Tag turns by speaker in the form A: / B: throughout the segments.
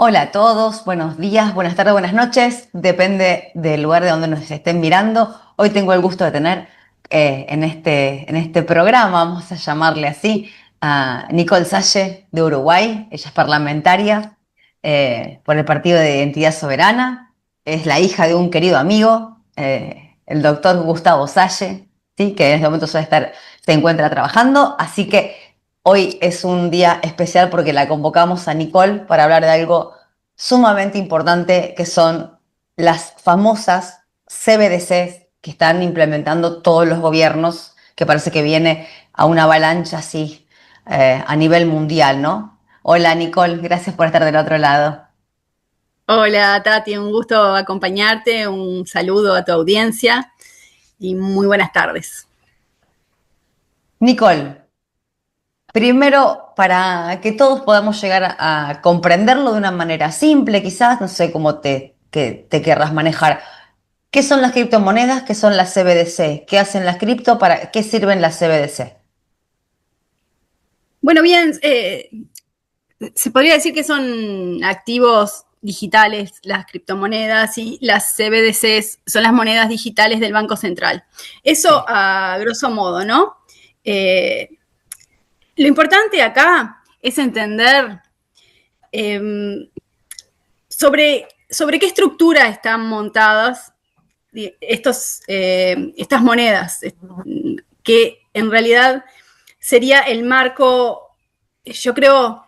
A: Hola a todos, buenos días, buenas tardes, buenas noches, depende del lugar de donde nos estén mirando. Hoy tengo el gusto de tener en este programa, vamos a llamarle así, a Nicole Salle de Uruguay. Ella es parlamentaria por el Partido de Identidad Soberana, es la hija de un querido amigo, el doctor Gustavo Salle, ¿sí? Que en este momento se encuentra trabajando, así que hoy es un día especial porque la convocamos a Nicole para hablar de algo sumamente importante que son las famosas CBDCs que están implementando todos los gobiernos, que parece que viene a una avalancha así a nivel mundial, ¿no? Hola Nicole, gracias por estar del otro lado.
B: Hola Tati, un gusto acompañarte, un saludo a tu audiencia y muy buenas tardes.
A: Nicole, primero, para que todos podamos llegar a comprenderlo de una manera simple, quizás, no sé cómo que te querrás manejar. ¿Qué son las criptomonedas? ¿Qué son las CBDC? ¿Qué hacen las cripto? ¿Para qué sirven las CBDC?
B: Bueno, bien, se podría decir que son activos digitales las criptomonedas y las CBDCs son las monedas digitales del Banco Central. Eso
A: Sí.
B: a grosso modo, ¿no? Eh, lo importante acá es entender eh, sobre qué estructura están montadas estas monedas, que en realidad sería el marco, yo creo,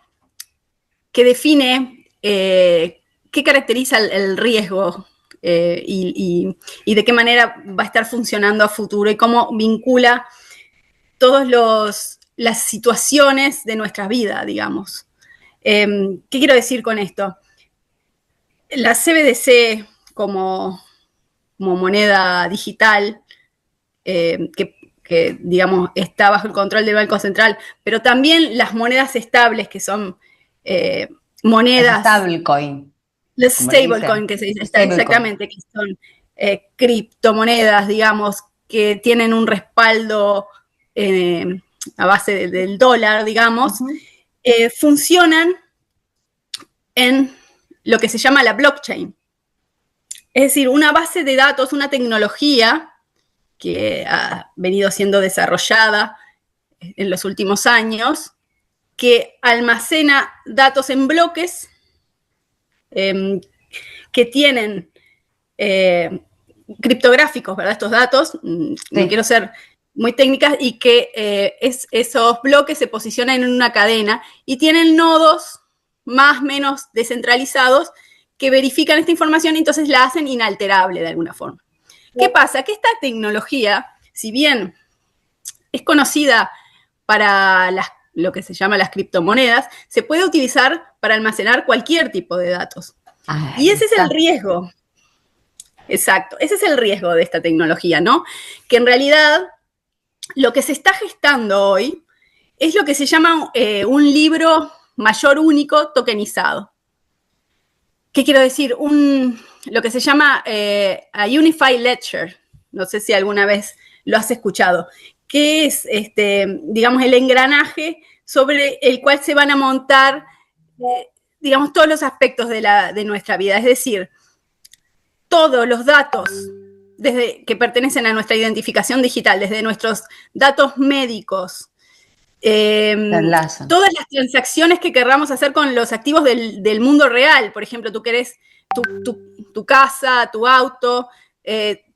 B: que define qué caracteriza el riesgo y de qué manera va a estar funcionando a futuro y cómo vincula todas las situaciones de nuestra vida, digamos. ¿Qué quiero decir con esto? La CBDC como moneda digital digamos, está bajo el control del Banco Central, pero también las monedas estables, que son eh,
A: Las
B: monedas,
A: stablecoin,
B: los
A: como le
B: stablecoin,
A: dicen.
B: que se dice
A: Stablecoin.
B: exactamente, que son criptomonedas, digamos, que tienen un respaldo eh, a base del dólar, digamos,
A: Ujú.
B: funcionan en lo que se llama la blockchain. Es decir, una base de datos, una tecnología que ha venido siendo desarrollada en los últimos años, que almacena datos en bloques eh, que tienen eh, criptográficos, ¿verdad? Estos datos, no quiero
A: Sí.
B: ser muy técnicas, y que esos bloques se posicionan en una cadena y tienen nodos más o menos descentralizados que verifican esta información y entonces la hacen inalterable de alguna forma. ¿Qué pasa? Que esta tecnología, si bien es conocida para lo que se llama las criptomonedas, se puede utilizar para almacenar cualquier tipo de datos. Y
A: Ahí
B: ese es el
A: está.
B: riesgo, exacto, ese es el riesgo de esta tecnología, ¿no? Que en realidad lo que se está gestando hoy es lo que se llama un libro mayor único tokenizado. ¿Qué quiero decir? Lo que se llama a Unified Ledger. No sé si alguna vez lo has escuchado. Que es, digamos, el engranaje sobre el cual se van a montar, digamos, todos los aspectos de nuestra vida. Es decir, todos los datos que pertenecen a nuestra identificación digital, desde nuestros datos médicos,
A: Se
B: eh,
A: enlazan.
B: todas las transacciones que querramos hacer con los activos del mundo real. Por ejemplo, tú querés tu casa, tu auto,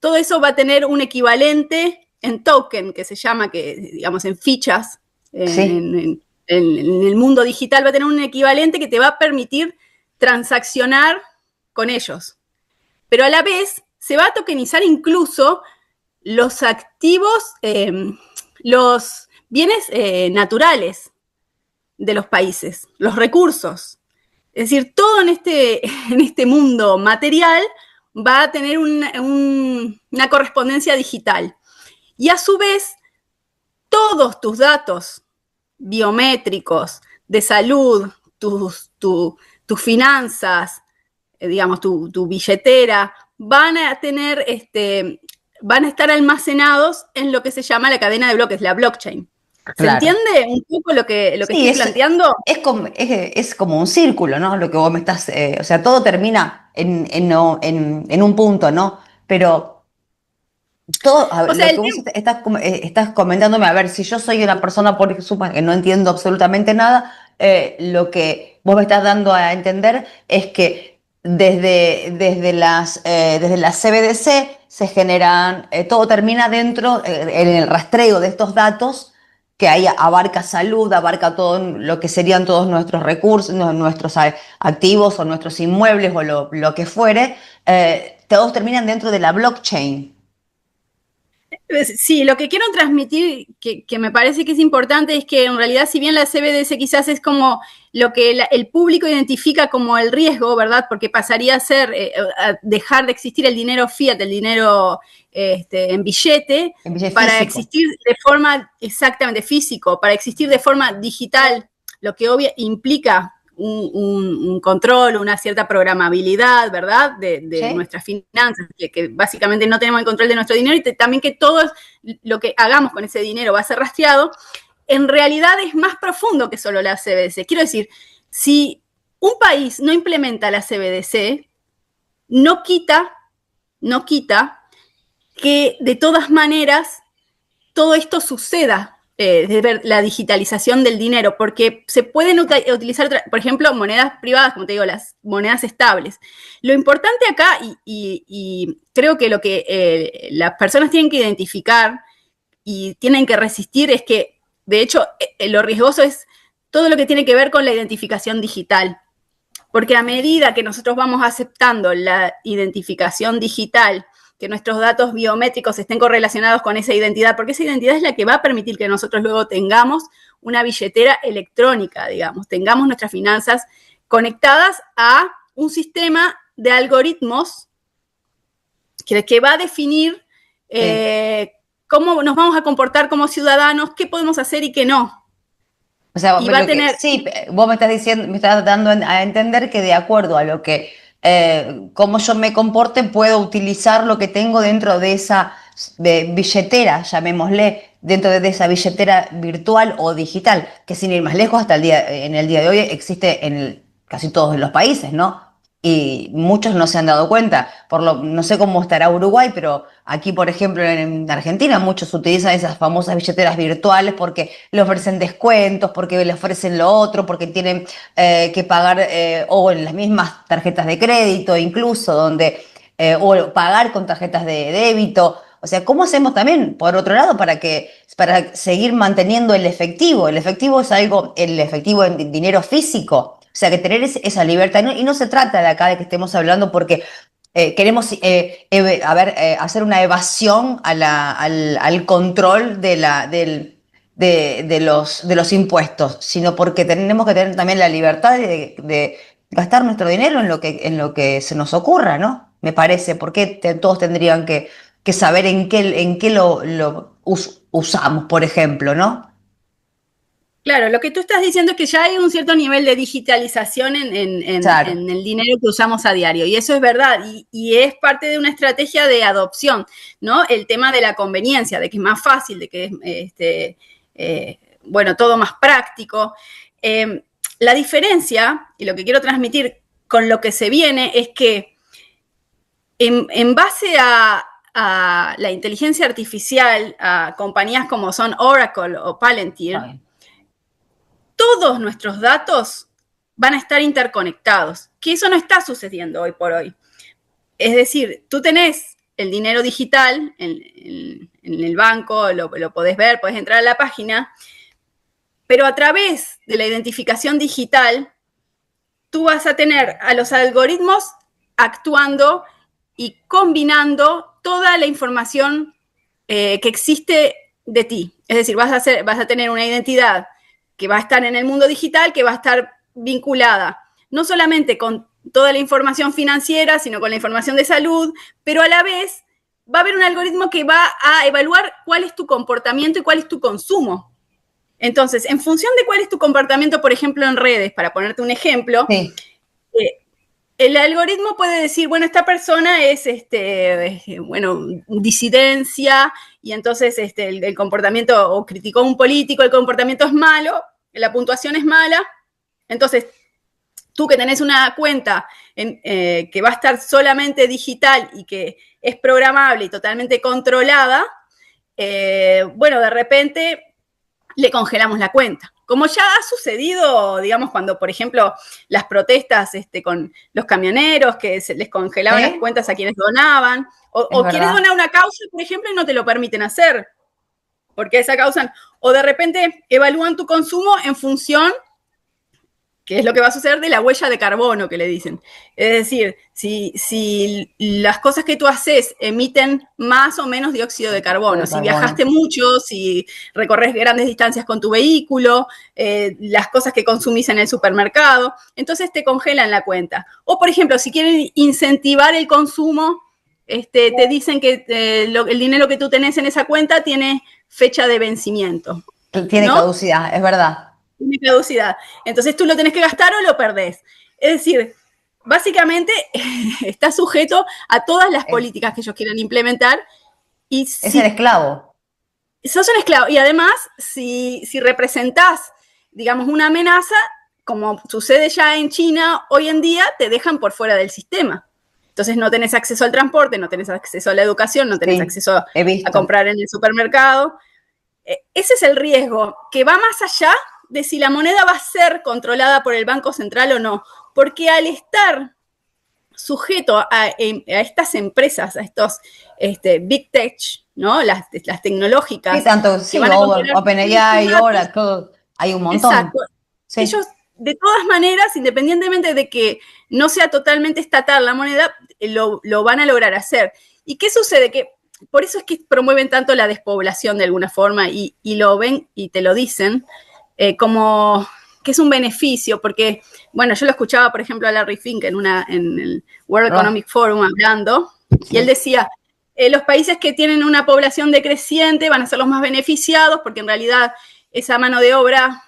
B: todo eso va a tener un equivalente en token, que se llama, que digamos en fichas,
A: Sí.
B: en el mundo digital va a tener un equivalente que te va a permitir transaccionar con ellos. Pero a la vez se va a tokenizar incluso los activos, los bienes naturales de los países, los recursos. Es decir, todo en este mundo material va a tener una correspondencia digital. Y a su vez, todos tus datos biométricos de salud, tus finanzas, digamos, tu billetera, van a estar almacenados en lo que se llama la cadena de bloques, la blockchain. ¿Se
A: Claro.
B: entiende un poco lo que
A: Sí,
B: estoy planteando?
A: es como un círculo, ¿no? Lo que vos me estás, o sea, todo termina en un punto, ¿no? Pero todo, a
B: O
A: ver,
B: sea,
A: lo que vos estás comentándome, a ver, si yo soy una persona, por ejemplo, que no entiendo absolutamente nada, lo que vos me estás dando a entender es que desde las CBDC se generan, todo termina dentro, en el rastreo de estos datos, que ahí abarca salud, abarca todo lo que serían todos nuestros recursos, nuestros activos o nuestros inmuebles o lo que fuere, todos terminan dentro de la blockchain.
B: Sí, lo que quiero transmitir, que me parece que es importante, es que en realidad, si bien la CBDC quizás es como lo que el público identifica como el riesgo, ¿verdad? Porque pasaría a ser, a dejar de existir el dinero fiat, el dinero en billete,
A: En billete
B: para
A: físico.
B: existir de forma exactamente físico, para existir de forma digital, lo que implica un control, una cierta programabilidad, ¿verdad? De
A: ¿Sí?
B: nuestras finanzas, que básicamente no tenemos el control de nuestro dinero y también que todo lo que hagamos con ese dinero va a ser rastreado, en realidad es más profundo que solo la CBDC. Quiero decir, si un país no implementa la CBDC, no quita, no quita que de todas maneras todo esto suceda, de ver la digitalización del dinero, porque se pueden utilizar, por ejemplo, monedas privadas, como te digo, las monedas estables. Lo importante acá, y creo que lo que las personas tienen que identificar y tienen que resistir es que, de hecho, lo riesgoso es todo lo que tiene que ver con la identificación digital. Porque a medida que nosotros vamos aceptando la identificación digital, que nuestros datos biométricos estén correlacionados con esa identidad, porque esa identidad es la que va a permitir que nosotros luego tengamos una billetera electrónica, digamos, tengamos nuestras finanzas conectadas a un sistema de algoritmos que va a definir
A: Sí.
B: cómo nos vamos a comportar como ciudadanos, qué podemos hacer y qué no.
A: O sea,
B: Y va a tener,
A: sí, vos me estás diciendo, me estás dando a entender que de acuerdo a lo que, cómo yo me comporte, puedo utilizar lo que tengo dentro de esa billetera, llamémosle, dentro de esa billetera virtual o digital, que sin ir más lejos, en el día de hoy existe en casi todos los países, ¿no? Y muchos no se han dado cuenta. No sé cómo estará Uruguay, pero aquí, por ejemplo, en Argentina, muchos utilizan esas famosas billeteras virtuales porque le ofrecen descuentos, porque le ofrecen lo otro, porque tienen que pagar, o en las mismas tarjetas de crédito, incluso, o pagar con tarjetas de débito. O sea, ¿cómo hacemos también, por otro lado, para seguir manteniendo el efectivo? El efectivo es algo, el efectivo en dinero físico. O sea, que tener esa libertad. Y no se trata de acá de que estemos hablando porque queremos hacer una evasión al control de los impuestos, sino porque tenemos que tener también la libertad de gastar nuestro dinero en lo que se nos ocurra, ¿no? Me parece, porque todos tendrían que saber en qué lo usamos, por ejemplo, ¿no?
B: claro, lo que tú estás diciendo es que ya hay un cierto nivel de digitalización
A: Claro.
B: en el dinero que usamos a diario, y eso es verdad, y es parte de una estrategia de adopción, ¿no? El tema de la conveniencia, de que es más fácil, de que es, bueno, todo más práctico. La diferencia, y lo que quiero transmitir con lo que se viene, es que en base a la inteligencia artificial, a compañías como son Oracle o Palantir, todos nuestros datos van a estar interconectados, que eso no está sucediendo hoy por hoy. Es decir, tú tenés el dinero digital en el banco, lo podés ver, podés entrar a la página, pero a través de la identificación digital, tú vas a tener a los algoritmos actuando y combinando toda la información que existe de ti. Es decir, vas a tener una identidad que va a estar en el mundo digital, que va a estar vinculada no solamente con toda la información financiera, sino con la información de salud, pero a la vez va a haber un algoritmo que va a evaluar cuál es tu comportamiento y cuál es tu consumo. Entonces, en función de cuál es tu comportamiento, por ejemplo, en redes, para ponerte un ejemplo,
A: Sí,
B: eh, el algoritmo puede decir, bueno, esta persona es, bueno, disidencia, y entonces el comportamiento, o criticó a un político, el comportamiento es malo, la puntuación es mala, entonces tú que tenés una cuenta que va a estar solamente digital y que es programable y totalmente controlada, bueno, de repente le congelamos la cuenta. Como ya ha sucedido, digamos, cuando, por ejemplo, las protestas con los camioneros, que se les congelaban las cuentas a quienes donaban, o quieres donar una causa, por ejemplo, y no te lo permiten hacer, porque esa causa, o de repente evalúan tu consumo en función, que es lo que va a suceder, de la huella de carbono que le dicen. Es decir, si las cosas que tú haces emiten más o menos dióxido de carbono, si viajaste mucho, si recorres grandes distancias con tu vehículo, las cosas que consumís en el supermercado, entonces te congelan la cuenta. O, por ejemplo, si quieren incentivar el consumo, te dicen que el dinero que tú tenés en esa cuenta tiene fecha de vencimiento.
A: Tiene caducidad, es verdad.
B: Tiene caducidad. Entonces tú lo tenés que gastar o lo perdés. Es decir, básicamente está sujeto a todas las políticas que ellos quieran implementar. Y
A: es el esclavo.
B: Sos un esclavo. Y además, si representás, digamos, una amenaza, como sucede ya en China hoy en día, te dejan por fuera del sistema. Entonces no tenés acceso al transporte, no tenés acceso a la educación, no tenés acceso a comprar en el supermercado. Ese es el riesgo, que va más allá de si la moneda va a ser controlada por el Banco Central o no, porque al estar sujeto a estas empresas, a estos Big Tech, ¿no? Las tecnológicas.
A: Sí, tanto, sí, OpenAI, Oracle, hay un montón.
B: Exacto. Sí. Ellos, de todas maneras, independientemente de que no sea totalmente estatal la moneda, lo van a lograr hacer. ¿Y qué sucede? Que por eso es que promueven tanto la despoblación de alguna forma y lo ven y te lo dicen, como que es un beneficio, porque, bueno, yo lo escuchaba, por ejemplo, a Larry Fink en el World Economic Forum hablando, y él decía, los países que tienen una población decreciente van a ser los más beneficiados, porque en realidad esa mano de obra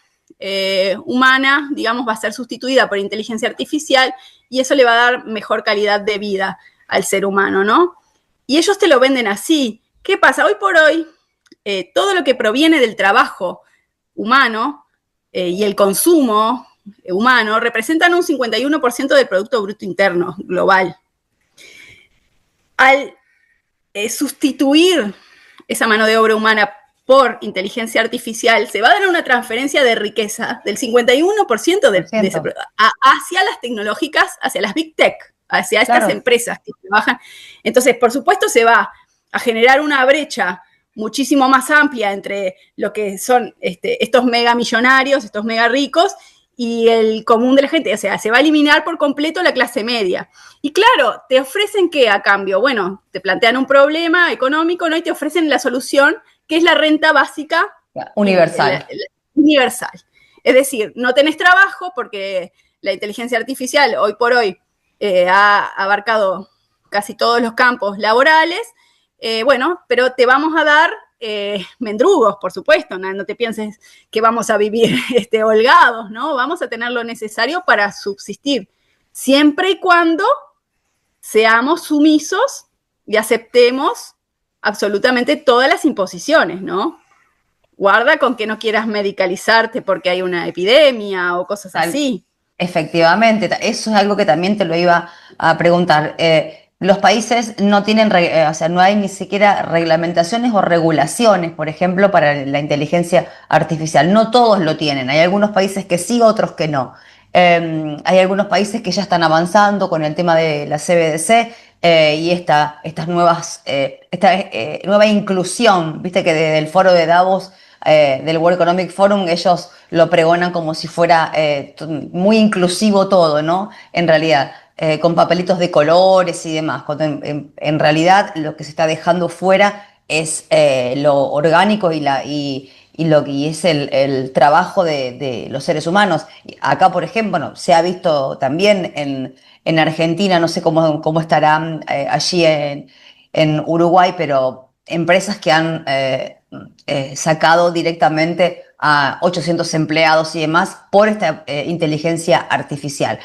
B: humana, digamos, va a ser sustituida por inteligencia artificial, y eso le va a dar mejor calidad de vida al ser humano, ¿no? Y ellos te lo venden así. ¿Qué pasa? Hoy por hoy, todo lo que proviene del trabajo humano y el consumo humano representan un 51% del Producto Bruto Interno global. Al sustituir esa mano de obra humana por inteligencia artificial, se va a dar una transferencia de riqueza del 51% de ese, hacia las tecnológicas, hacia las Big Tech, hacia estas empresas que trabajan. Entonces, por supuesto, se va a generar una brecha muchísimo más amplia entre lo que son estos mega millonarios, estos mega ricos, y el común de la gente. O sea, se va a eliminar por completo la clase media. Y claro, ¿te ofrecen qué a cambio? Bueno, te plantean un problema económico, ¿no? Y te ofrecen la solución, que es la renta básica
A: universal.
B: Universal. Es decir, no tenés trabajo porque la inteligencia artificial hoy por hoy ha abarcado casi todos los campos laborales. Bueno, pero te vamos a dar mendrugos, por supuesto, no te pienses que vamos a vivir holgados, ¿no? Vamos a tener lo necesario para subsistir, siempre y cuando seamos sumisos y aceptemos absolutamente todas las imposiciones, ¿no? Guarda con que no quieras medicalizarte porque hay una epidemia o cosas así.
A: Efectivamente, eso es algo que también te lo iba a preguntar. Los países no tienen, o sea, no hay ni siquiera reglamentaciones o regulaciones, por ejemplo, para la inteligencia artificial. No todos lo tienen. Hay algunos países que sí, otros que no. Hay algunos países que ya están avanzando con el tema de la CBDC y esta nueva inclusión, viste que desde el foro de Davos, del World Economic Forum, ellos lo pregonan como si fuera muy inclusivo todo, ¿no? En realidad. Con papelitos de colores y demás, cuando en realidad lo que se está dejando fuera es lo orgánico y lo que es el trabajo de los seres humanos. Acá, por ejemplo, bueno, se ha visto también en Argentina, no sé cómo estarán allí en Uruguay, pero empresas que han sacado directamente a 800 empleados y demás por esta inteligencia artificial.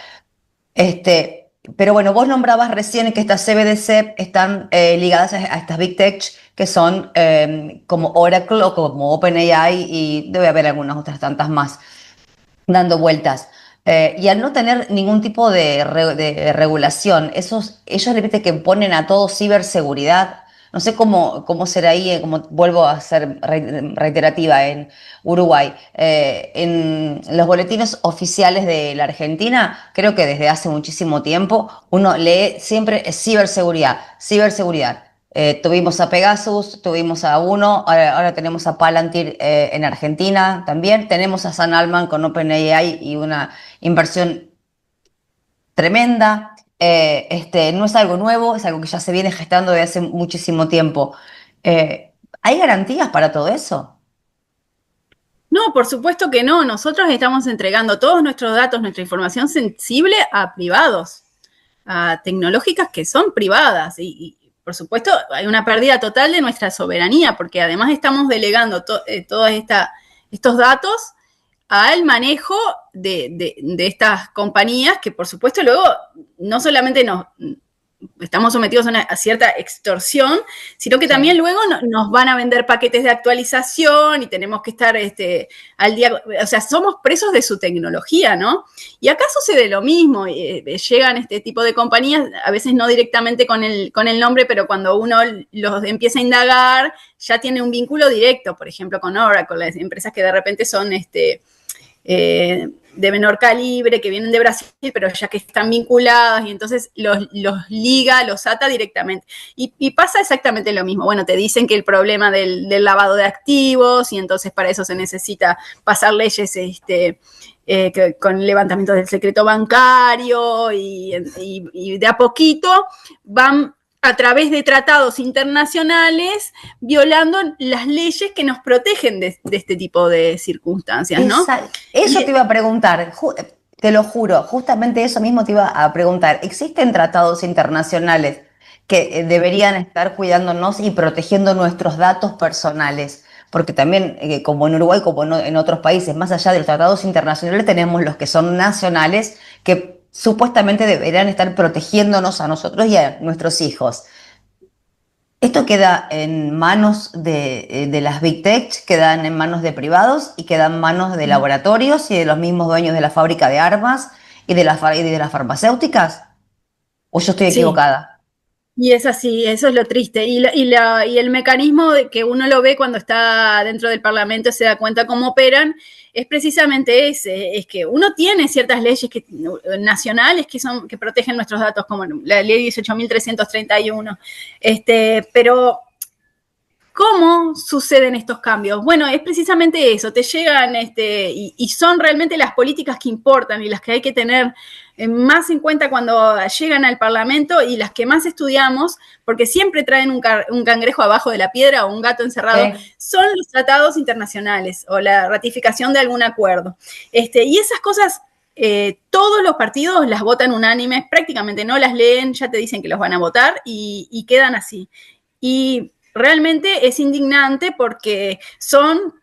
A: pero bueno, vos nombrabas recién que estas CBDC están ligadas a estas Big Tech que son como Oracle o como OpenAI y debe haber algunas otras tantas más dando vueltas. Y al no tener ningún tipo de regulación, ellos le viste que ponen a todo ciberseguridad. No sé cómo será ahí, como vuelvo a ser reiterativa en Uruguay. En los boletines oficiales de la Argentina, creo que desde hace muchísimo tiempo, uno lee siempre ciberseguridad, ciberseguridad. Tuvimos a Pegasus, tuvimos a Uno, ahora tenemos a Palantir en Argentina también. Tenemos a Sam Altman con OpenAI y una inversión tremenda. No es algo nuevo, es algo que ya se viene gestando desde hace muchísimo tiempo. ¿Hay garantías para todo eso?
B: No, por supuesto que no. Nosotros estamos entregando todos nuestros datos, nuestra información sensible a privados, a tecnológicas que son privadas. Y por supuesto, hay una pérdida total de nuestra soberanía, porque además estamos delegando todos estos datos al manejo de estas compañías que, por supuesto, luego no solamente estamos sometidos a cierta extorsión, sino que
A: Sí.
B: también luego nos van a vender paquetes de actualización y tenemos que estar al día, o sea, somos presos de su tecnología, ¿no? Y acá sucede lo mismo, llegan este tipo de compañías, a veces no directamente con el nombre, pero cuando uno los empieza a indagar, ya tiene un vínculo directo, por ejemplo, con Oracle, las empresas que de repente son de menor calibre, que vienen de Brasil, pero ya que están vinculadas, y entonces los liga, los ata directamente. Y pasa exactamente lo mismo. Bueno, te dicen que el problema del lavado de activos, y entonces para eso se necesita pasar leyes con levantamiento del secreto bancario, y de a poquito van a través de tratados internacionales, violando las leyes que nos protegen de este tipo de circunstancias, ¿no?
A: Eso te iba a preguntar, te lo juro, justamente eso mismo te iba a preguntar. ¿Existen tratados internacionales que deberían estar cuidándonos y protegiendo nuestros datos personales? Porque también, como en Uruguay, como en otros países, más allá de los tratados internacionales, tenemos los que son nacionales, que supuestamente deberían estar protegiéndonos a nosotros y a nuestros hijos. Esto queda en manos de las Big Tech, quedan en manos de privados y quedan en manos de laboratorios y de los mismos dueños de la fábrica de armas y de las farmacéuticas. ¿O yo estoy
B: Sí,
A: equivocada?
B: y es así, eso es lo triste. Y el mecanismo de que uno lo ve cuando está dentro del Parlamento, se da cuenta cómo operan, es precisamente ese, es que uno tiene ciertas leyes nacionales que protegen nuestros datos, como la ley 18.331, pero ¿cómo suceden estos cambios? Bueno, es precisamente eso, te llegan y son realmente las políticas que importan y las que hay que tener más en cuenta cuando llegan al Parlamento y las que más estudiamos, porque siempre traen un cangrejo abajo de la piedra o un gato encerrado,
A: Sí.
B: son los tratados internacionales o la ratificación de algún acuerdo. Y esas cosas todos los partidos las votan unánimes, prácticamente no las leen, ya te dicen que los van a votar y quedan así. Y realmente es indignante porque son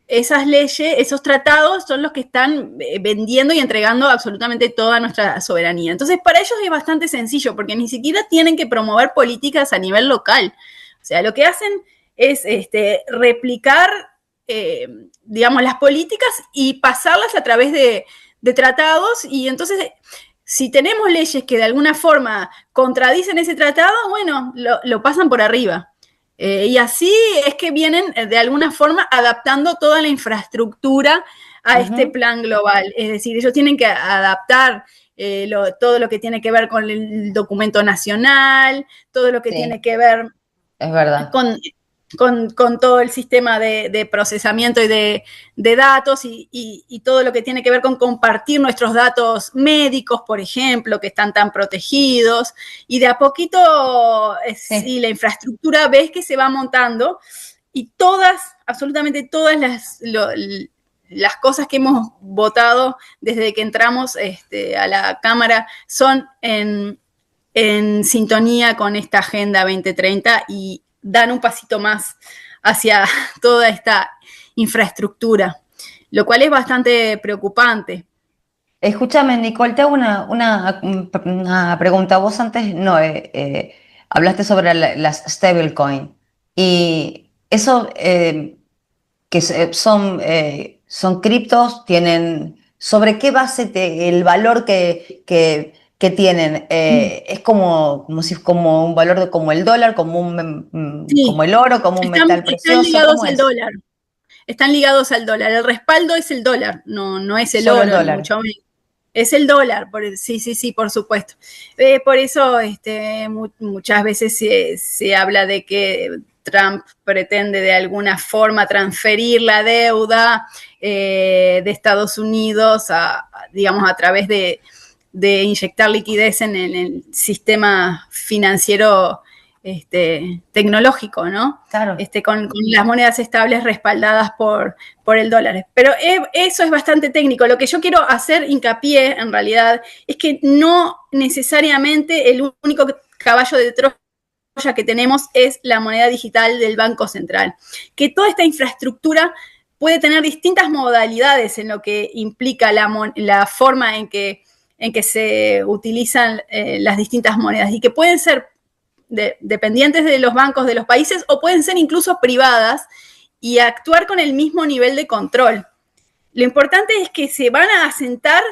B: esas leyes, esos tratados son los que están vendiendo y entregando absolutamente toda nuestra soberanía. Entonces, para ellos es bastante sencillo porque ni siquiera tienen que promover políticas a nivel local. O sea, lo que hacen es replicar, digamos, las políticas y pasarlas a través de tratados. Y entonces, si tenemos leyes que de alguna forma contradicen ese tratado, bueno, lo pasan por arriba. Y así es que vienen de alguna forma adaptando toda la infraestructura a este
A: Ujú.
B: plan global. Es decir, ellos tienen que adaptar todo lo que tiene que ver con el documento nacional, todo lo que tiene
A: Sí,
B: que ver
A: es verdad.
B: con, con todo el sistema de procesamiento y de datos y todo lo que tiene que ver con compartir nuestros datos médicos, por ejemplo, que están tan protegidos. Y de a poquito, sí,
A: Sí.
B: la infraestructura ves que se va montando y todas, absolutamente todas las cosas que hemos votado desde que entramos a la Cámara son en sintonía con esta Agenda 2030 y dan un pasito más hacia toda esta infraestructura, lo cual es bastante preocupante.
A: Escúchame, Nicole, te hago una pregunta. Vos antes no hablaste sobre las stablecoin y eso son criptos, tienen ¿sobre qué base el valor que tienen? Es como un valor como el dólar, como
B: Sí,
A: el oro, como un metal
B: están
A: precioso,
B: ligados
A: ¿cómo
B: al
A: es?
B: dólar. Están ligados al dólar. El respaldo es el dólar, no es el
A: Solo el
B: oro, ni
A: dólar.
B: mucho menos. Es el dólar, sí, sí, sí, por supuesto. Por eso muchas veces se habla de que Trump pretende de alguna forma transferir la deuda de Estados Unidos digamos, a través de inyectar liquidez en el sistema financiero tecnológico, ¿no?
A: Claro.
B: Con las monedas estables respaldadas por el dólar. Pero eso es bastante técnico. Lo que yo quiero hacer hincapié, en realidad, es que no necesariamente el único caballo de Troya que tenemos es la moneda digital del Banco Central. Que toda esta infraestructura puede tener distintas modalidades en lo que implica la forma en que se utilizan las distintas monedas y que pueden ser dependientes de los bancos de los países o pueden ser incluso privadas y actuar con el mismo nivel de control. Lo importante es que se van a asentar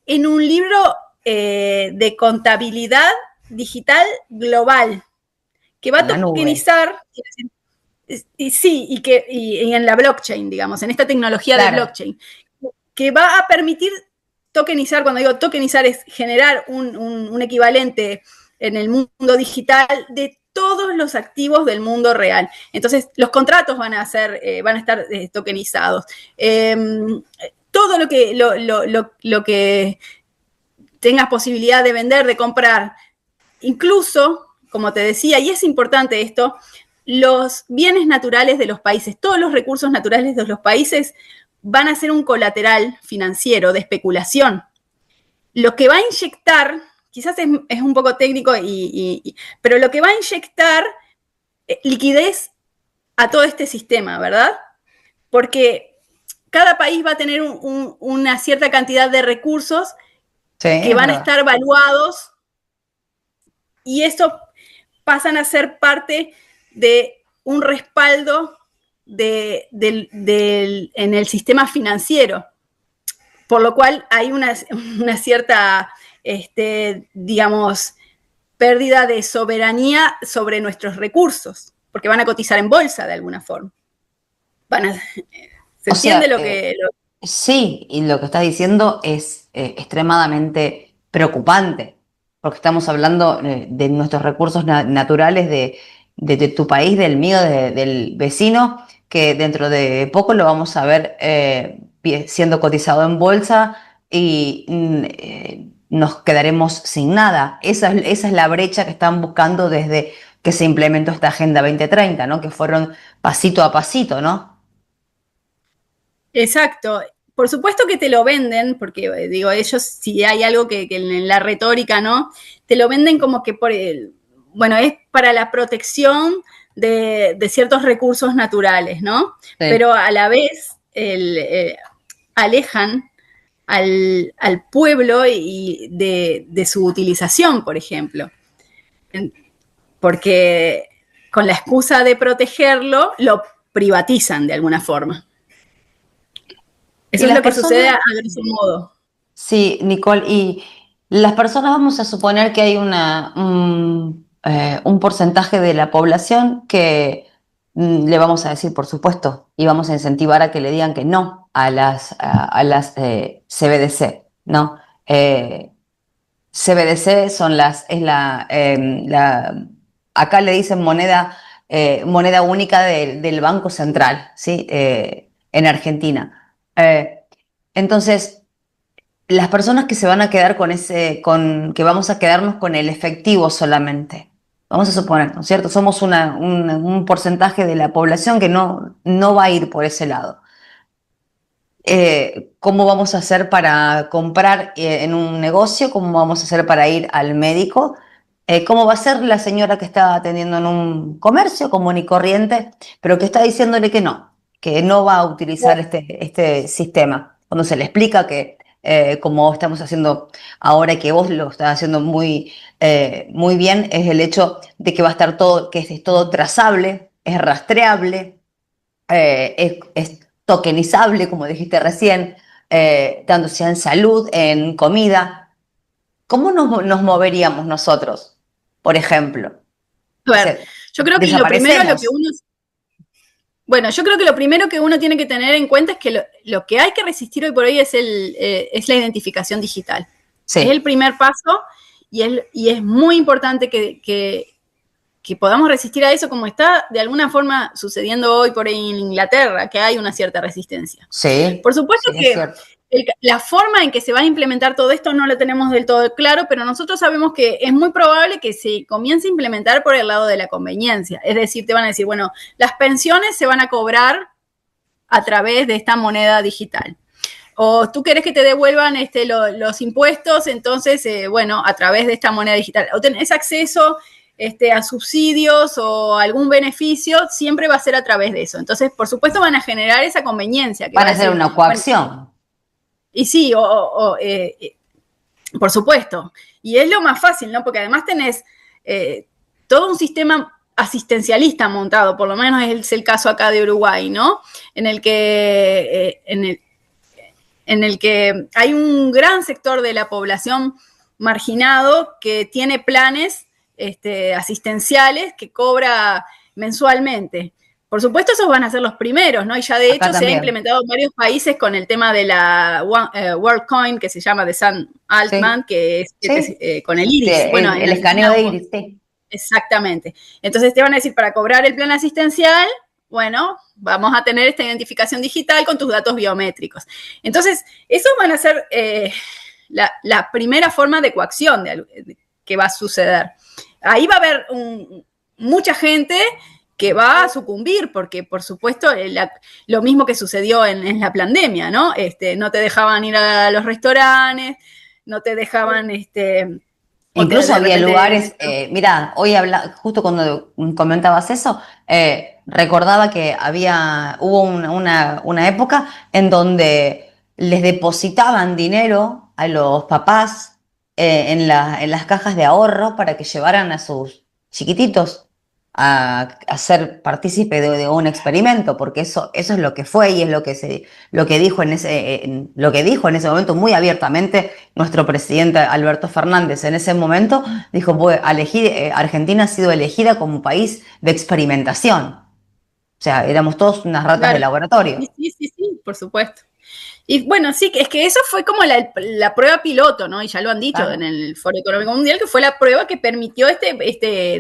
B: en un libro de contabilidad digital global que va
A: En
B: a
A: la nube.
B: tokenizar sí, y en la blockchain, digamos, en esta tecnología de
A: Claro.
B: blockchain, que va a permitir tokenizar. Cuando digo tokenizar es generar un equivalente en el mundo digital de todos los activos del mundo real. Entonces, los contratos van a estar tokenizados. Todo lo que tengas posibilidad de vender, de comprar, incluso, como te decía, y es importante esto, los bienes naturales de los países, todos los recursos naturales de los países van a ser un colateral financiero de especulación. Lo que va a inyectar, quizás es un poco técnico, pero lo que va a inyectar liquidez a todo este sistema, ¿verdad? Porque cada país va a tener una cierta cantidad de recursos
A: Sí,
B: que
A: es
B: van a
A: verdad.
B: estar evaluados y eso pasan a ser parte de un respaldo en el sistema financiero, por lo cual hay una cierta, digamos, pérdida de soberanía sobre nuestros recursos, porque van a cotizar en bolsa de alguna forma. ¿Se
A: O
B: entiende
A: sea,
B: lo que...
A: sí, y lo que estás diciendo es extremadamente preocupante, porque estamos hablando de nuestros recursos naturales de tu país, del mío, del vecino, que dentro de poco lo vamos a ver siendo cotizado en bolsa y nos quedaremos sin nada. Esa es la brecha que están buscando desde que se implementó esta Agenda 2030, ¿no? Que fueron pasito a pasito, ¿no?
B: Exacto. Por supuesto que te lo venden, porque digo, ellos, si hay algo que en la retórica, ¿no? Te lo venden como que bueno, es para la protección de ciertos recursos naturales, ¿no?
A: Sí.
B: Pero a la vez alejan al pueblo de su utilización, por ejemplo. Porque con la excusa de protegerlo, lo privatizan de alguna forma.
A: Y
B: Eso es
A: las
B: lo que sucede
A: personas,
B: a grosso modo.
A: sí, Nicole, y las personas vamos a suponer que hay un porcentaje de la población que le vamos a decir, por supuesto, y vamos a incentivar a que le digan que no a las CBDC, ¿no? CBDC acá le dicen moneda única del Banco Central, ¿sí? En Argentina. Entonces, las personas que se van a quedar que vamos a quedarnos con el efectivo solamente. Vamos a suponer, ¿no es cierto? Somos un porcentaje de la población que no va a ir por ese lado. ¿Cómo vamos a hacer para comprar en un negocio? ¿Cómo vamos a hacer para ir al médico? ¿Cómo va a ser la señora que está atendiendo en un comercio común y corriente, pero que está diciéndole que no va a utilizar este sistema? Cuando se le explica que como estamos haciendo ahora, que vos lo estás haciendo muy bien, es el hecho de que va a estar todo, que es todo trazable, es rastreable, es tokenizable, como dijiste recién, tanto sea en salud, en comida. ¿Cómo nos moveríamos nosotros, por ejemplo?
B: A
A: O
B: ver,
A: sea,
B: yo creo que lo primero,
A: desaparecemos.
B: yo creo que lo primero que uno tiene que tener en cuenta es que lo que hay que resistir hoy por hoy es la identificación digital. Es el
A: Sí,
B: primer paso y es muy importante que podamos resistir a eso, como está de alguna forma sucediendo hoy por ahí en Inglaterra, que hay una cierta resistencia.
A: sí,
B: Por supuesto
A: sí, es
B: que
A: cierto.
B: la forma en que se va a implementar todo esto no lo tenemos del todo claro, pero nosotros sabemos que es muy probable que se comience a implementar por el lado de la conveniencia. Es decir, te van a decir, bueno, las pensiones se van a cobrar a través de esta moneda digital. O tú querés que te devuelvan los impuestos, entonces, bueno, a través de esta moneda digital. O tenés acceso a subsidios o algún beneficio, siempre va a ser a través de eso. Entonces, por supuesto, van a generar esa conveniencia que va
A: Van
B: a
A: a hacer
B: decir,
A: una
B: bueno,
A: coacción.
B: y sí, por supuesto. Y es lo más fácil, ¿no? Porque además tenés todo un sistema asistencialista montado, por lo menos es el caso acá de Uruguay, ¿no? En el que, en el que hay un gran sector de la población marginado que tiene planes asistenciales que cobra mensualmente. Por supuesto, esos van a ser los primeros, ¿no? Y ya de
A: Acá
B: hecho se ha
A: también.
B: implementado en varios países con el tema de la WorldCoin, que se llama de Sam
A: Sí,
B: Altman, que es
A: sí.
B: con el
A: Sí,
B: iris. Bueno, en
A: el escaneo
B: Argentina
A: de
B: hubo.
A: iris, sí.
B: Exactamente. Entonces te van a decir, para cobrar el plan asistencial, bueno, vamos a tener esta identificación digital con tus datos biométricos. Entonces, esos van a ser la primera forma de coacción que va a suceder. Ahí va a haber mucha gente que va a sucumbir, porque por supuesto lo mismo que sucedió en la pandemia, ¿no? No te dejaban ir a los restaurantes, no te dejaban, o
A: Incluso
B: de
A: había
B: repente.
A: lugares, mira, hoy justo cuando comentabas eso, recordaba que hubo una época en donde les depositaban dinero a los papás en las cajas de ahorro para que llevaran a sus chiquititos a ser partícipe de un experimento, porque eso es lo que fue y es lo que dijo lo que dijo en ese momento muy abiertamente nuestro presidente Alberto Fernández. En ese momento dijo, pues, Argentina ha sido elegida como país de experimentación. O sea, éramos todos unas ratas de
B: Claro,
A: laboratorio.
B: sí, sí, sí, sí, por supuesto. Y bueno, sí, es que eso fue como la prueba piloto, ¿no? Y ya lo han dicho en
A: Claro,
B: el Foro Económico Mundial, que fue la prueba que permitió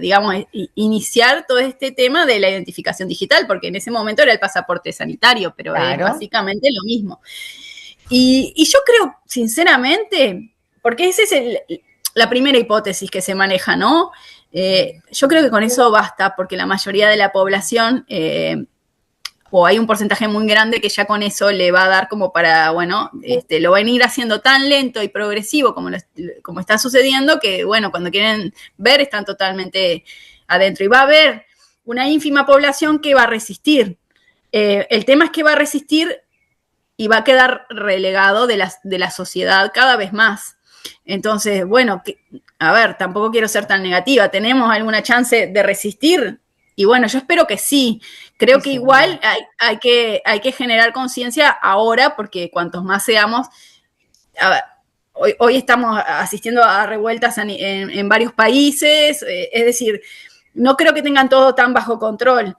B: digamos, iniciar todo este tema de la identificación digital, porque en ese momento era el pasaporte sanitario, pero es
A: claro.
B: básicamente lo mismo. Y yo creo, sinceramente, porque esa es la primera hipótesis que se maneja, ¿no? Yo creo que con eso basta, porque la mayoría de la población o hay un porcentaje muy grande que ya con eso le va a dar como para, bueno, lo van a ir haciendo tan lento y progresivo como está sucediendo que, bueno, cuando quieren ver están totalmente adentro. Y va a haber una ínfima población que va a resistir. El tema es que va a resistir y va a quedar relegado de la sociedad cada vez más. Entonces, bueno, a ver, tampoco quiero ser tan negativa. ¿Tenemos alguna chance de resistir? Y bueno, yo espero que sí.
A: Sí,
B: Creo que igual
A: seguro.
B: hay que generar conciencia ahora, porque cuantos más seamos, a ver, hoy estamos asistiendo a revueltas en varios países, es decir, no creo que tengan todo tan bajo control.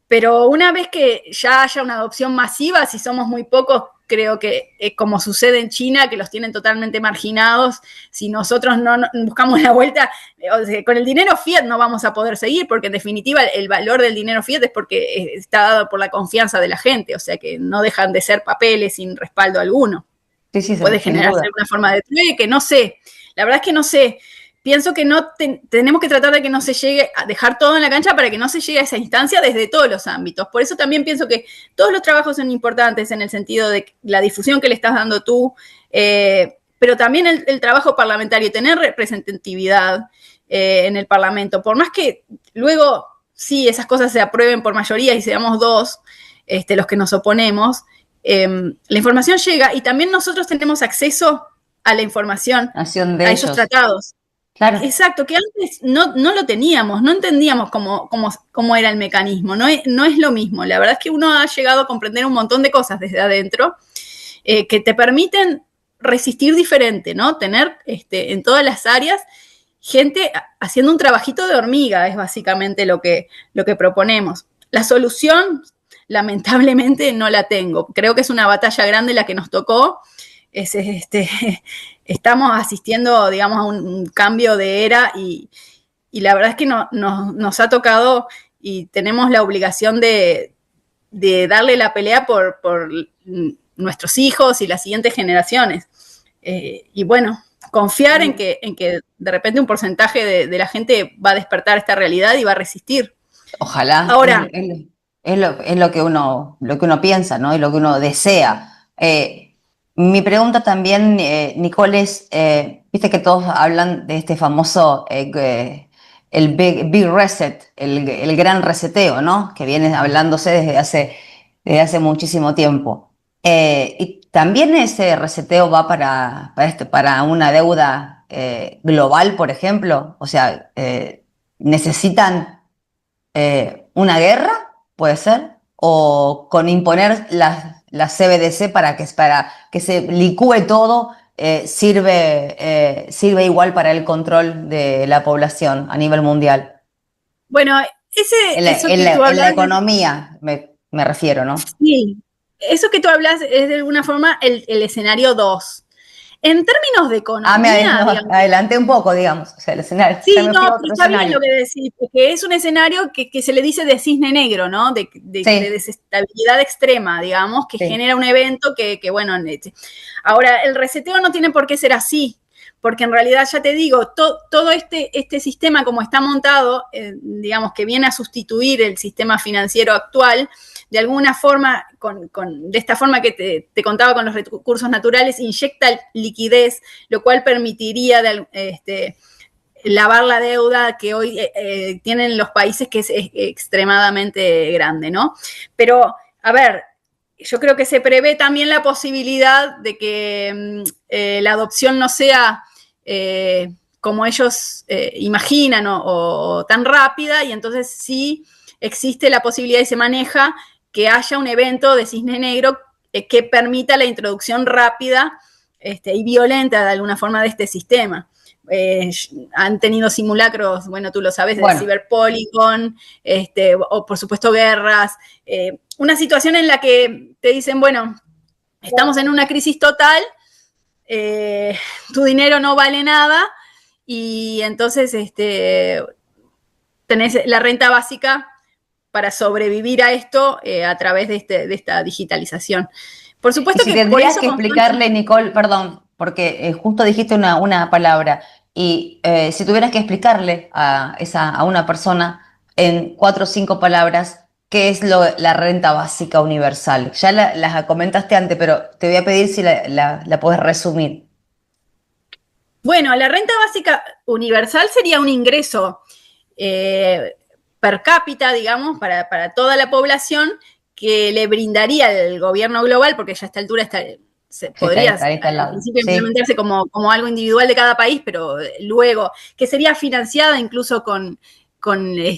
B: Pero una vez que ya haya una adopción masiva, si somos muy pocos, creo que como sucede en China, que los tienen totalmente marginados, si nosotros no buscamos la vuelta, o sea, con el dinero fiat no vamos a poder seguir, porque en definitiva el valor del dinero fiat es porque está dado por la confianza de la gente, o sea que no dejan de ser papeles sin respaldo alguno.
A: Sí, sí,
B: Puede
A: sin
B: generarse
A: duda.
B: alguna forma de trueque, no sé. La verdad es que no sé. Pienso que tenemos que tratar de que no se llegue a dejar todo en la cancha para que no se llegue a esa instancia desde todos los ámbitos. Por eso también pienso que todos los trabajos son importantes en el sentido de la difusión que le estás dando tú, pero también el trabajo parlamentario, tener representatividad en el Parlamento. Por más que luego sí esas cosas se aprueben por mayoría y seamos dos los que nos oponemos, la información llega y también nosotros tenemos acceso a la información, a esos tratados.
A: Claro.
B: Exacto, que antes no lo teníamos, no entendíamos cómo era el mecanismo, no es lo mismo. La verdad es que uno ha llegado a comprender un montón de cosas desde adentro que te permiten resistir diferente, ¿no? Tener en todas las áreas gente haciendo un trabajito de hormiga, es básicamente lo que proponemos. La solución, lamentablemente, no la tengo. Creo que es una batalla grande la que nos tocó. Estamos asistiendo, digamos, a un cambio de era y la verdad es que nos ha tocado y tenemos la obligación de darle la pelea por nuestros hijos y las siguientes generaciones. Y bueno, confiar en que de repente un porcentaje de la gente va a despertar esta realidad y va a resistir.
A: Ojalá.
B: Ahora,
A: es lo que uno piensa, ¿no? Y lo que uno desea. Mi pregunta también, Nicole, es, viste que todos hablan de este famoso, el big Reset, el gran reseteo, ¿no? Que viene hablándose desde hace muchísimo tiempo. Y también ese reseteo va para una deuda global, por ejemplo. O sea, necesitan una guerra, puede ser, o con imponer las CBDC para que se licúe todo, sirve igual para el control de la población a nivel mundial.
B: Bueno,
A: En la economía me refiero, ¿no?
B: Sí, eso que tú hablas es de alguna forma el escenario 2. En términos de economía...
A: me adelanté un poco, digamos. O sea, el escenario.
B: Sí, no, está bien lo que decís, porque es un escenario que se le dice de cisne negro, ¿no? De desestabilidad extrema, digamos, que genera un evento que bueno... Ahora, el reseteo no tiene por qué ser así, porque en realidad, ya te digo, todo este sistema como está montado, digamos, que viene a sustituir el sistema financiero actual, de alguna forma, de esta forma que te contaba con los recursos naturales, inyecta liquidez, lo cual permitiría lavar la deuda que hoy tienen los países, que es extremadamente grande, ¿no? Pero, a ver, yo creo que se prevé también la posibilidad de que la adopción no sea como ellos imaginan o tan rápida, y entonces sí existe la posibilidad y se maneja que haya un evento de cisne negro que permita la introducción rápida y violenta de alguna forma de este sistema. Han tenido simulacros, bueno, tú lo sabes, de Cyberpolygon, o por supuesto guerras, una situación en la que te dicen, bueno, estamos en una crisis total, tu dinero no vale nada, y entonces tenés la renta básica para sobrevivir a esto a través de esta digitalización. Por supuesto
A: que tendrías que explicarle, Nicole, perdón, porque justo dijiste una palabra, y si tuvieras que explicarle a una persona en 4 o 5 palabras qué es la renta básica universal. Ya la comentaste antes, pero te voy a pedir si la puedes resumir.
B: Bueno, la renta básica universal sería un ingreso per cápita, digamos, para toda la población, que le brindaría el gobierno global, porque ya a esta altura podría al principio implementarse como algo individual de cada país, pero luego que sería financiada incluso con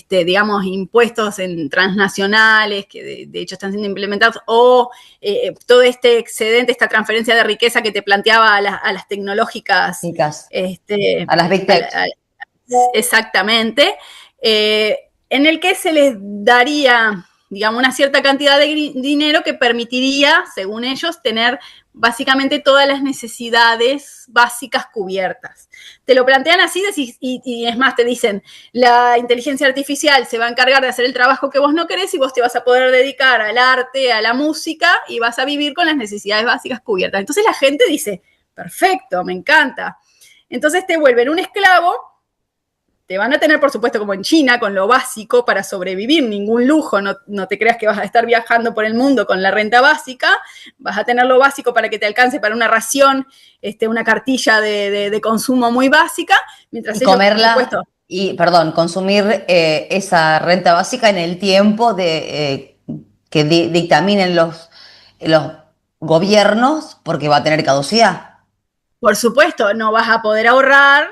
B: digamos, impuestos transnacionales que de hecho están siendo implementados, o todo este excedente, esta transferencia de riqueza que te planteaba a las tecnológicas.
A: A las Big Tech.
B: Exactamente. En el que se les daría, digamos, una cierta cantidad de dinero que permitiría, según ellos, tener básicamente todas las necesidades básicas cubiertas. Te lo plantean así, y es más, te dicen, la inteligencia artificial se va a encargar de hacer el trabajo que vos no querés, y vos te vas a poder dedicar al arte, a la música, y vas a vivir con las necesidades básicas cubiertas. Entonces la gente dice, perfecto, me encanta. Entonces te vuelven un esclavo. Te van a tener, por supuesto, como en China, con lo básico para sobrevivir, ningún lujo, no te creas que vas a estar viajando por el mundo con la renta básica, vas a tener lo básico para que te alcance para una ración, una cartilla de consumo muy básica, mientras ellos,
A: comerla,
B: por supuesto,
A: consumir esa renta básica en el tiempo que dictaminen los gobiernos porque va a tener caducidad.
B: Por supuesto, no vas a poder ahorrar,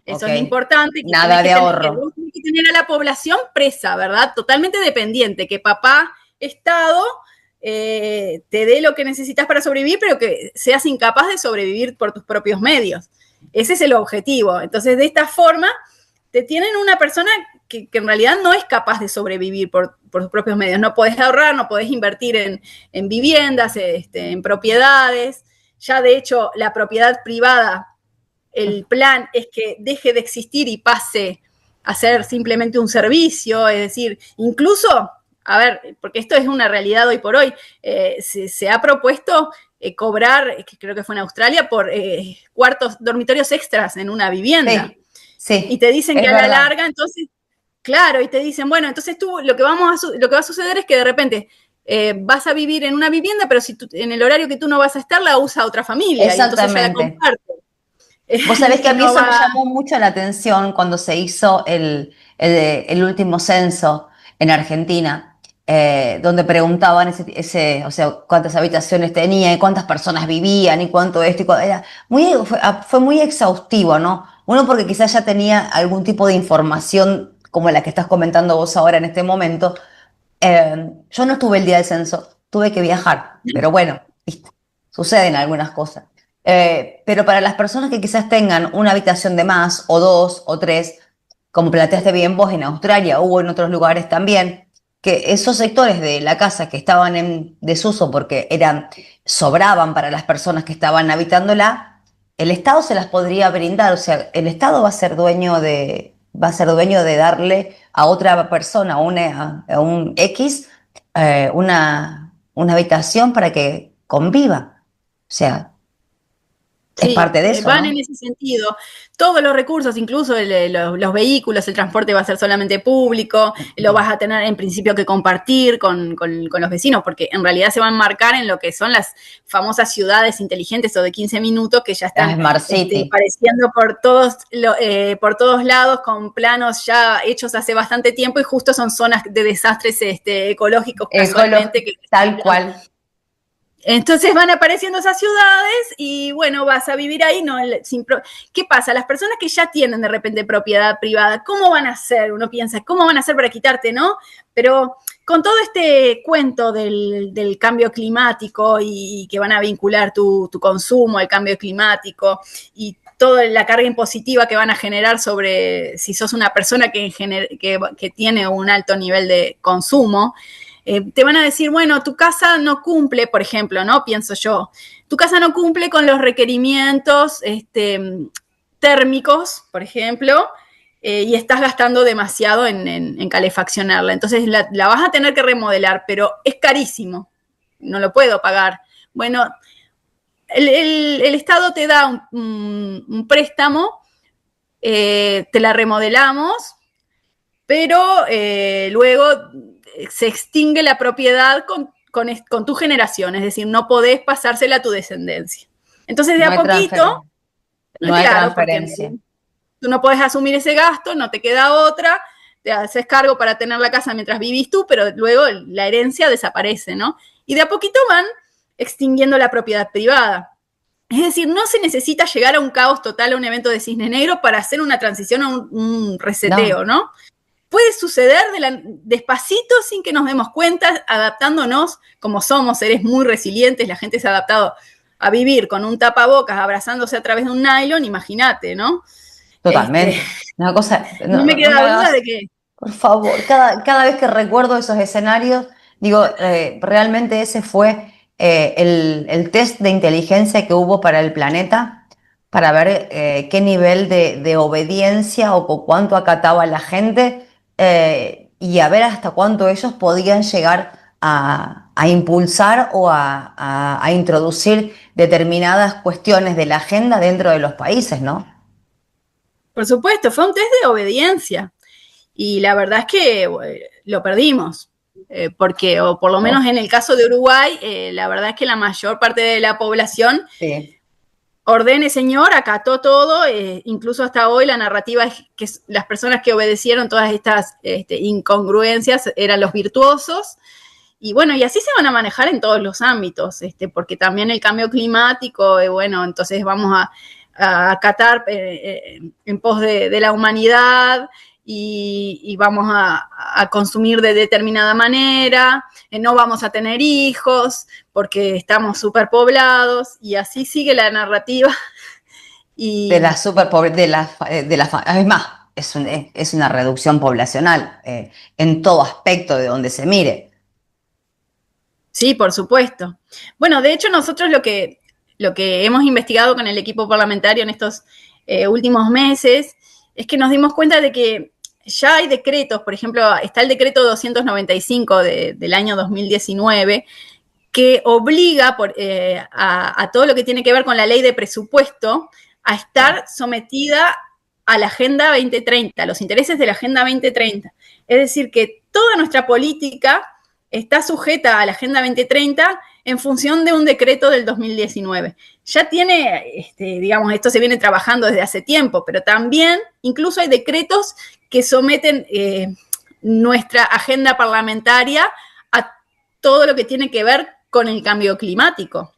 B: eso
A: Ok,
B: es lo importante, que
A: nada
B: tenés
A: de
B: que tener, que vos
A: ahorro.
B: tenés que tener a la población presa, ¿verdad? Totalmente dependiente, que papá, Estado, te dé lo que necesitas para sobrevivir, pero que seas incapaz de sobrevivir por tus propios medios. Ese es el objetivo. Entonces, de esta forma, te tienen una persona que en realidad no es capaz de sobrevivir por sus propios medios. No podés ahorrar, no podés invertir en viviendas, en propiedades. Ya de hecho, la propiedad privada, el plan es que deje de existir y pase a ser simplemente un servicio, es decir, incluso, a ver, porque esto es una realidad hoy por hoy, se ha propuesto cobrar, que creo que fue en Australia, por cuartos, dormitorios extras en una vivienda.
A: Sí,
B: Y
A: sí,
B: te dicen que
A: es
B: a la
A: verdad.
B: larga, entonces, claro, y te dicen, bueno, entonces tú lo que va a suceder es que de repente vas a vivir en una vivienda, pero si tú, en el horario que tú no vas a estar, la usa otra familia y entonces ya la
A: Exactamente.
B: comparte.
A: Vos sabés que a
B: Y
A: mí
B: no
A: eso me
B: va.
A: llamó mucho la atención cuando se hizo el último censo en Argentina, donde preguntaban o sea, cuántas habitaciones tenía y cuántas personas vivían y cuánto esto era fue muy exhaustivo, ¿no? Uno porque quizás ya tenía algún tipo de información como la que estás comentando vos ahora en este momento. Yo no estuve el día del censo, tuve que viajar, pero bueno, ¿viste? Suceden algunas cosas. Pero para las personas que quizás tengan una habitación de más, o dos, o tres, como planteaste bien vos en Australia, hubo en otros lugares también, que esos sectores de la casa que estaban en desuso porque sobraban para las personas que estaban habitándola, el Estado se las podría brindar, o sea, el Estado va a ser dueño de darle a otra persona, a un X, una habitación para que conviva. O sea, es
B: Sí,
A: parte de eso,
B: van en
A: ¿no?
B: ese sentido. Todos los recursos, incluso los vehículos, el transporte va a ser solamente público, lo vas a tener en principio que compartir con los vecinos, porque en realidad se van a enmarcar en lo que son las famosas ciudades inteligentes o de 15 minutos que ya
A: La
B: están
A: Smart City,
B: apareciendo por todos lados con planos ya hechos hace bastante tiempo y justo son zonas de desastres ecológicos casualmente que
A: tal cual.
B: entonces van apareciendo esas ciudades y bueno, vas a vivir ahí. No, ¿qué pasa? Las personas que ya tienen de repente propiedad privada, ¿cómo van a hacer? Uno piensa, ¿cómo van a hacer para quitarte, no? Pero con todo este cuento del cambio climático y que van a vincular tu consumo al cambio climático y toda la carga impositiva que van a generar sobre si sos una persona que tiene un alto nivel de consumo, te van a decir, bueno, tu casa no cumple, por ejemplo, ¿no? Pienso yo, tu casa no cumple con los requerimientos térmicos, por ejemplo, y estás gastando demasiado en calefaccionarla. Entonces la vas a tener que remodelar, pero es carísimo, no lo puedo pagar. Bueno, el Estado te da un préstamo, te la remodelamos, pero luego se extingue la propiedad con tu generación, es decir, no podés pasársela a tu descendencia. Entonces, de
A: No
B: a
A: hay
B: poquito,
A: no hay
B: claro, porque
A: transferencia.
B: tú no podés asumir ese gasto, no te queda otra, te haces cargo para tener la casa mientras vivís tú, pero luego la herencia desaparece, ¿no? Y de a poquito van extinguiendo la propiedad privada. Es decir, no se necesita llegar a un caos total, a un evento de cisne negro para hacer una transición a un reseteo,
A: No,
B: ¿no? Puede suceder despacito sin que nos demos cuenta, adaptándonos como somos seres muy resilientes, la gente se ha adaptado a vivir con un tapabocas abrazándose a través de un nylon, imagínate, ¿no? Este,
A: totalmente. Una cosa,
B: no me
A: no me
B: queda duda de
A: hagas,
B: que,
A: por favor, cada vez que recuerdo esos escenarios, digo, realmente ese fue el test de inteligencia que hubo para el planeta, para ver qué nivel de obediencia o cuánto acataba la gente y a ver hasta cuánto ellos podían llegar a impulsar o a introducir determinadas cuestiones de la agenda dentro de los países, ¿no?
B: por supuesto, fue un test de obediencia. Y la verdad es que lo perdimos. Porque, o por lo menos en el caso de Uruguay, la verdad es que la mayor parte de la población
A: Sí.
B: ordene señor, acató todo, incluso hasta hoy la narrativa es que las personas que obedecieron todas estas incongruencias eran los virtuosos y bueno, y así se van a manejar en todos los ámbitos, porque también el cambio climático, bueno, entonces vamos a acatar en pos de la humanidad y vamos a consumir de determinada manera, no vamos a tener hijos porque estamos superpoblados y así sigue la narrativa.
A: De la superpobre, es más, es una reducción poblacional en todo aspecto de donde se mire.
B: Sí, por supuesto. Bueno, de hecho nosotros lo que hemos investigado con el equipo parlamentario en estos últimos meses es que nos dimos cuenta de que ya hay decretos, por ejemplo, está el decreto 295 del año 2019, que obliga a todo lo que tiene que ver con la ley de presupuesto a estar sometida a la Agenda 2030, a los intereses de la Agenda 2030. Es decir, que toda nuestra política está sujeta a la Agenda 2030 en función de un decreto del 2019. Ya tiene, digamos, esto se viene trabajando desde hace tiempo, pero también incluso hay decretos que someten nuestra agenda parlamentaria a todo lo que tiene que ver con el cambio climático.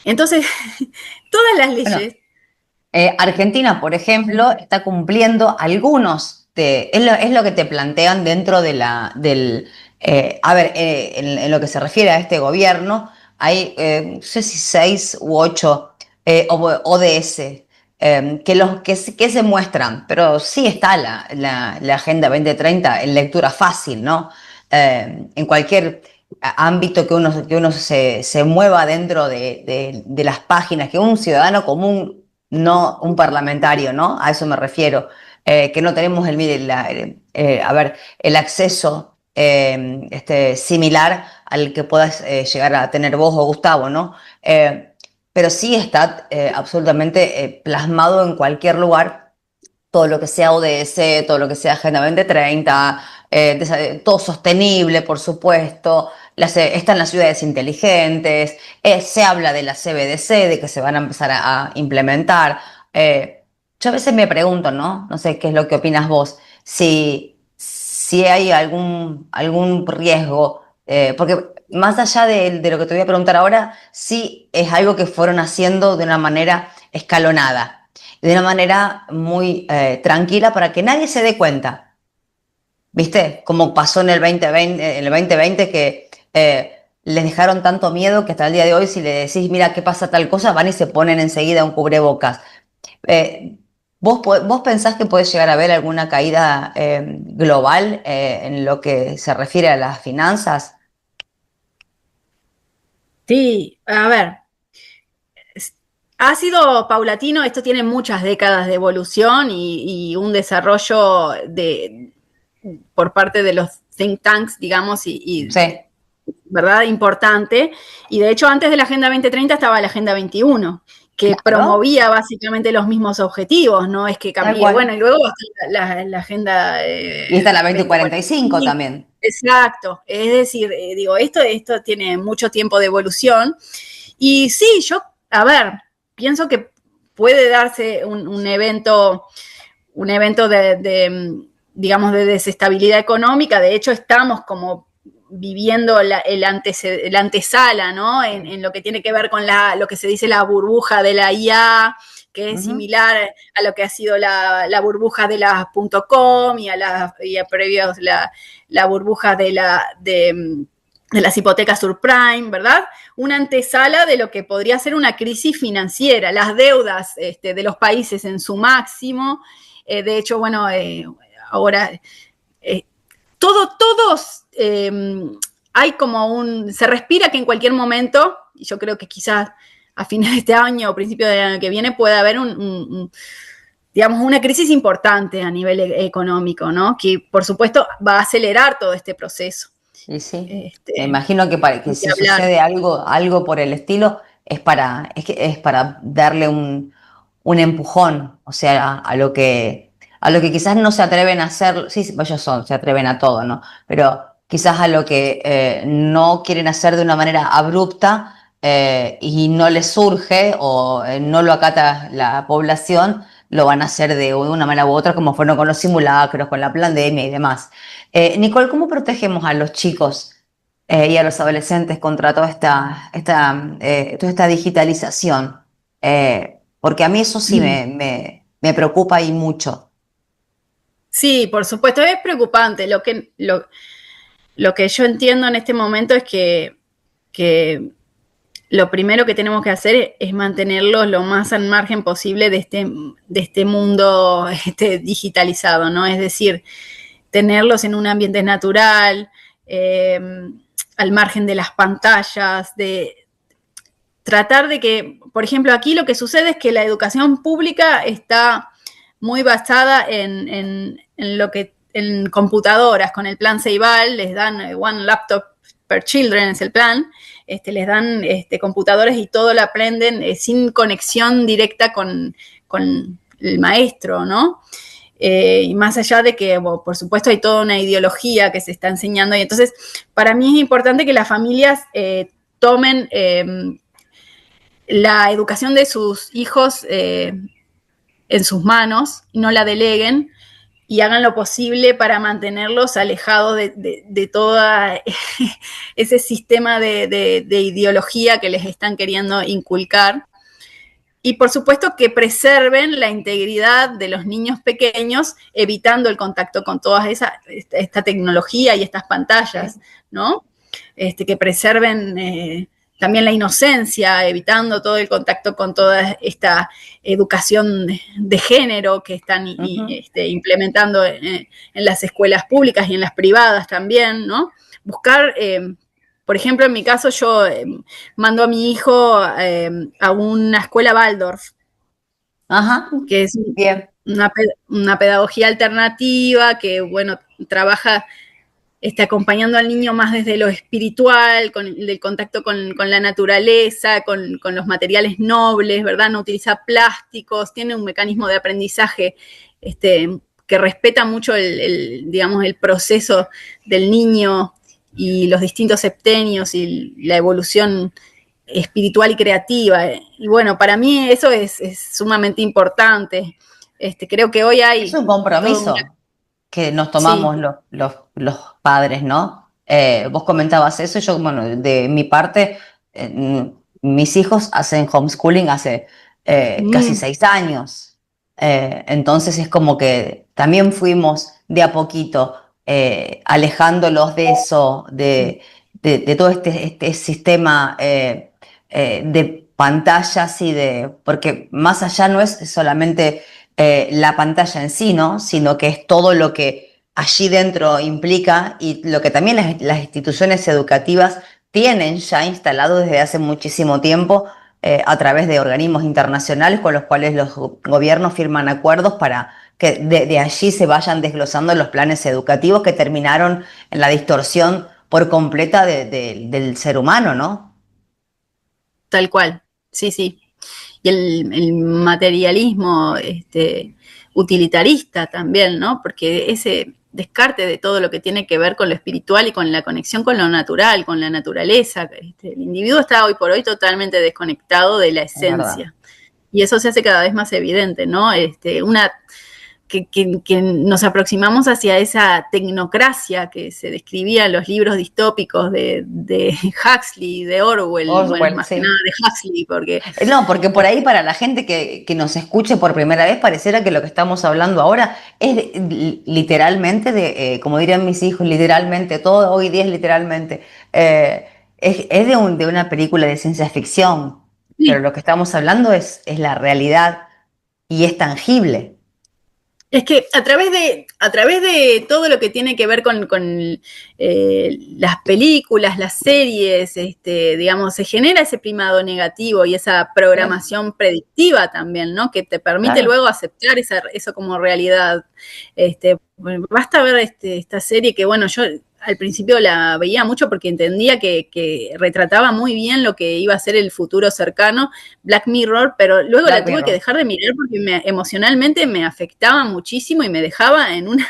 B: Entonces, todas las leyes... Bueno,
A: Argentina, por ejemplo, está cumpliendo algunos, es lo que te plantean dentro de en lo que se refiere a este gobierno, hay, no sé si 6 u 8 ODS que se muestran, pero sí está la Agenda 2030 en lectura fácil, ¿no? En cualquier ámbito que uno se mueva dentro de las páginas, que un ciudadano común, no un parlamentario, ¿no? A eso me refiero, que no tenemos el acceso similar al que puedas llegar a tener vos o Gustavo, ¿no? Pero sí está absolutamente plasmado en cualquier lugar todo lo que sea ODS, todo lo que sea Agenda 2030, todo sostenible, por supuesto. Están las ciudades inteligentes, se habla de la CBDC, de que se van a empezar a implementar. Yo a veces me pregunto, ¿no? No sé qué es lo que opinas vos, si hay algún riesgo, porque más allá de lo que te voy a preguntar ahora, sí es algo que fueron haciendo de una manera escalonada, de una manera muy tranquila para que nadie se dé cuenta. ¿Viste? Como pasó en el 2020 que les dejaron tanto miedo que hasta el día de hoy si le decís, mira, ¿qué pasa tal cosa? Van y se ponen enseguida un cubrebocas. ¿Vos pensás que puede llegar a haber alguna caída global en lo que se refiere a las finanzas?
B: Sí, a ver, ha sido paulatino, esto tiene muchas décadas de evolución y un desarrollo por parte de los think tanks, digamos,
A: Sí.
B: ¿verdad? Importante. Y de hecho, antes de la Agenda 2030 estaba la Agenda 21, que promovía básicamente los mismos objetivos, ¿no? Es que cambió. Bueno, y luego la Agenda...
A: y está la 2045 también.
B: Exacto. Es decir, digo, esto tiene mucho tiempo de evolución. Y sí, yo, a ver, pienso que puede darse un evento digamos, de desestabilidad económica. De hecho, estamos como viviendo la antesala, ¿no? En lo que tiene que ver con lo que se dice la burbuja de la IA, que es similar a lo que ha sido la burbuja de las .com y a previos la burbuja de las hipotecas subprime, ¿verdad? Una antesala de lo que podría ser una crisis financiera, las deudas de los países en su máximo. De hecho, bueno, ahora todos hay como se respira que en cualquier momento, y yo creo que quizás a fines de este año o principios del año que viene puede haber digamos, una crisis importante a nivel económico, ¿no? Que por supuesto va a acelerar todo este proceso.
A: Y sí, me imagino que si sucede algo por el estilo, es para darle un empujón, o sea, a lo que quizás no se atreven a hacer, sí, ellos se atreven a todo, ¿no? Pero quizás a lo que no quieren hacer de una manera abrupta y no les surge o no lo acata la población, lo van a hacer de una manera u otra, como fueron con los simulacros, con la pandemia y demás. Nicole, ¿cómo protegemos a los chicos y a los adolescentes contra toda esta digitalización. Porque a mí eso sí me preocupa y mucho.
B: Sí, por supuesto, es preocupante. Lo que yo entiendo en este momento es que lo primero que tenemos que hacer es mantenerlos lo más al margen posible de este mundo digitalizado, ¿no? Es decir, tenerlos en un ambiente natural, eh, al margen de las pantallas, de tratar de que, por ejemplo, aquí lo que sucede es que la educación pública está muy basada en lo que en computadoras, con el plan Ceibal, les dan one laptop per children, es el plan, les dan computadores y todo lo aprenden sin conexión directa con el maestro, ¿no? Y más allá de que, bueno, por supuesto, hay toda una ideología que se está enseñando, y entonces para mí es importante que las familias tomen la educación de sus hijos en sus manos y no la deleguen, y hagan lo posible para mantenerlos alejados de todo ese sistema de ideología que les están queriendo inculcar. Y por supuesto que preserven la integridad de los niños pequeños, evitando el contacto con toda esta tecnología y estas pantallas, ¿no? Que preserven también la inocencia, evitando todo el contacto con toda esta educación de género que están implementando en las escuelas públicas y en las privadas también, ¿no? Buscar, por ejemplo, en mi caso yo mando a mi hijo a una escuela Waldorf,
A: Ajá,
B: que es
A: bien.
B: una pedagogía alternativa que, bueno, trabaja acompañando al niño más desde lo espiritual, del contacto con la naturaleza, con los materiales nobles, ¿verdad? No utiliza plásticos, tiene un mecanismo de aprendizaje que respeta mucho digamos, el proceso del niño y los distintos septenios y la evolución espiritual y creativa. Y bueno, para mí eso es sumamente importante. Creo que hoy
A: Es
B: hay
A: un
B: todo una...
A: compromiso que nos
B: Sí.
A: tomamos los padres, ¿no? Vos comentabas eso, yo, bueno, de mi parte, mis hijos hacen homeschooling hace casi
B: Mm,
A: 6 años. Entonces es como que también fuimos de a poquito alejándolos de eso, de todo este sistema de pantallas y porque más allá no es solamente la pantalla en sí, ¿no? Sino que es todo lo que allí dentro implica y lo que también las instituciones educativas tienen ya instalado desde hace muchísimo tiempo a través de organismos internacionales con los cuales los gobiernos firman acuerdos para que de allí se vayan desglosando los planes educativos que terminaron en la distorsión por completa del ser humano, ¿no?
B: tal cual, sí, sí. Y el materialismo utilitarista también, ¿no? Porque ese descarte de todo lo que tiene que ver con lo espiritual y con la conexión con lo natural, con la naturaleza. El individuo está hoy por hoy totalmente desconectado de la
A: Es verdad.
B: esencia. Y eso se hace cada vez más evidente, ¿no? Que nos aproximamos hacia esa tecnocracia que se describía en los libros distópicos de Huxley, de Orwell, bueno,
A: Orwell,
B: más que
A: sí.
B: nada de Huxley, porque
A: No, porque por ahí para la gente que nos escuche por primera vez pareciera que lo que estamos hablando ahora es literalmente como dirían mis hijos, literalmente, todo hoy día es literalmente, es de una película de ciencia ficción, pero
B: sí,
A: lo que estamos hablando es la realidad y es tangible.
B: es que a través de todo lo que tiene que ver con las películas, las series, digamos, se genera ese primado negativo y esa
A: Sí,
B: programación predictiva también, ¿no? Que te permite
A: claro.
B: luego aceptar eso como realidad. Basta ver esta serie que, bueno, yo al principio la veía mucho porque entendía que retrataba muy bien lo que iba a ser el futuro cercano, Black Mirror, pero luego la
A: Black
B: tuve que
A: Mirror.
B: dejar de mirar porque emocionalmente me afectaba muchísimo y me dejaba en una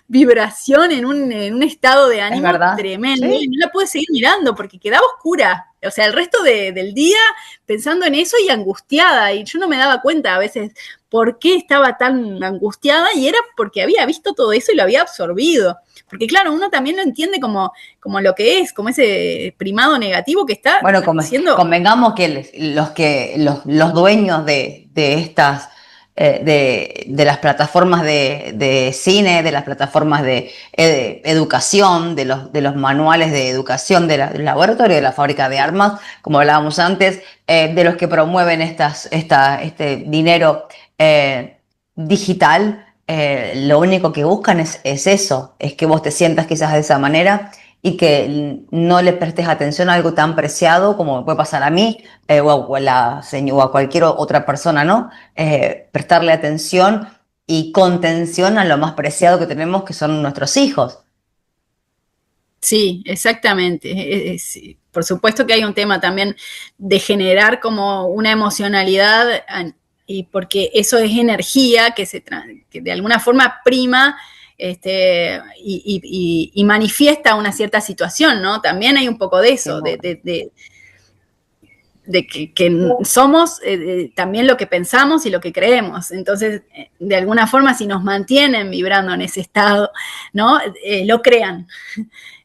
B: vibración, en un estado de
A: ¿Es
B: ánimo
A: verdad?
B: tremendo, y
A: Sí.
B: no la pude seguir mirando porque quedaba oscura. o sea, el resto del día pensando en eso y angustiada, y yo no me daba cuenta a veces por qué estaba tan angustiada, y era porque había visto todo eso y lo había absorbido. Porque claro, uno también lo entiende como lo que es, como ese primado negativo que está
A: Bueno,
B: haciendo.
A: convengamos que los dueños de estas de las plataformas de cine, de las plataformas de educación, de los manuales de educación del laboratorio, de la fábrica de armas, como hablábamos antes, de los que promueven este dinero digital, lo único que buscan es eso, es que vos te sientas quizás de esa manera y que no le prestes atención a algo tan preciado como me puede pasar a mí o a cualquier otra persona, ¿no? Prestarle atención y contención a lo más preciado que tenemos, que son nuestros hijos.
B: Sí, exactamente. Por supuesto que hay un tema también de generar como una emocionalidad, y porque eso es energía que de alguna forma prima, y manifiesta una cierta situación, ¿no? También hay un poco de eso, de que somos también lo que pensamos y lo que creemos. Entonces, de alguna forma, si nos mantienen vibrando en ese estado, ¿no? Lo crean.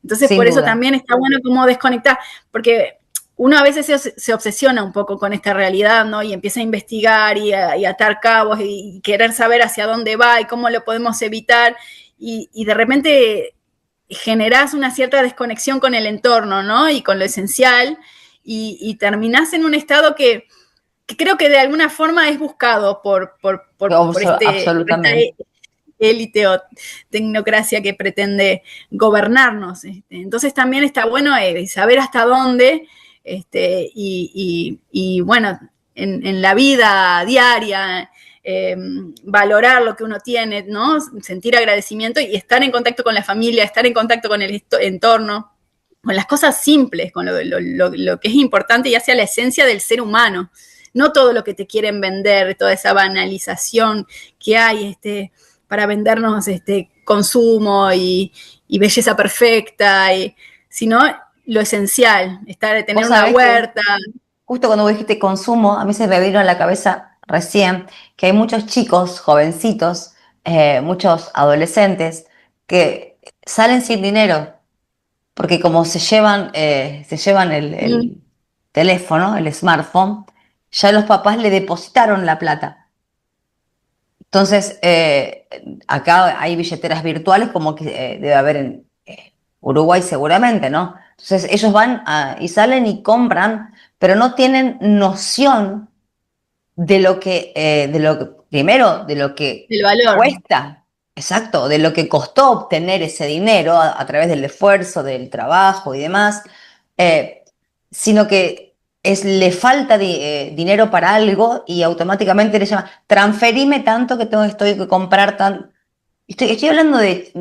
B: Entonces,
A: Sin
B: por eso
A: duda.
B: también está bueno como desconectar, porque uno a veces se obsesiona un poco con esta realidad, ¿no? Y empieza a investigar y atar cabos y querer saber hacia dónde va y cómo lo podemos evitar. Y de repente generás una cierta desconexión con el entorno, ¿no? Y con lo esencial, y terminás en un estado que creo que de alguna forma es buscado por esta
A: Absolutamente.
B: élite o tecnocracia que pretende gobernarnos. Entonces también está bueno saber hasta dónde, y bueno, en la vida diaria, valorar lo que uno tiene, ¿no? Sentir agradecimiento y estar en contacto con la familia, estar en contacto con el entorno, con las cosas simples, con lo que es importante y hacia la esencia del ser humano. No todo lo que te quieren vender, toda esa banalización que hay, para vendernos consumo y belleza perfecta, sino lo esencial, tener
A: Vos
B: una
A: sabés que
B: huerta.
A: justo cuando vos dijiste consumo, a mí se me vino a la cabeza recién que hay muchos chicos, jovencitos, muchos adolescentes que salen sin dinero, porque como se llevan
B: Mm,
A: el teléfono, el smartphone, ya los papás le depositaron la plata. Entonces, acá hay billeteras virtuales como que debe haber en Uruguay seguramente, ¿no? Entonces, ellos y salen y compran, pero no tienen noción primero, de lo que
B: el valor.
A: cuesta, exacto, de lo que costó obtener ese dinero a través del esfuerzo, del trabajo y demás, eh, sino que le falta dinero para algo y automáticamente le llama, transferime tanto que estoy que comprar tan. Estoy hablando de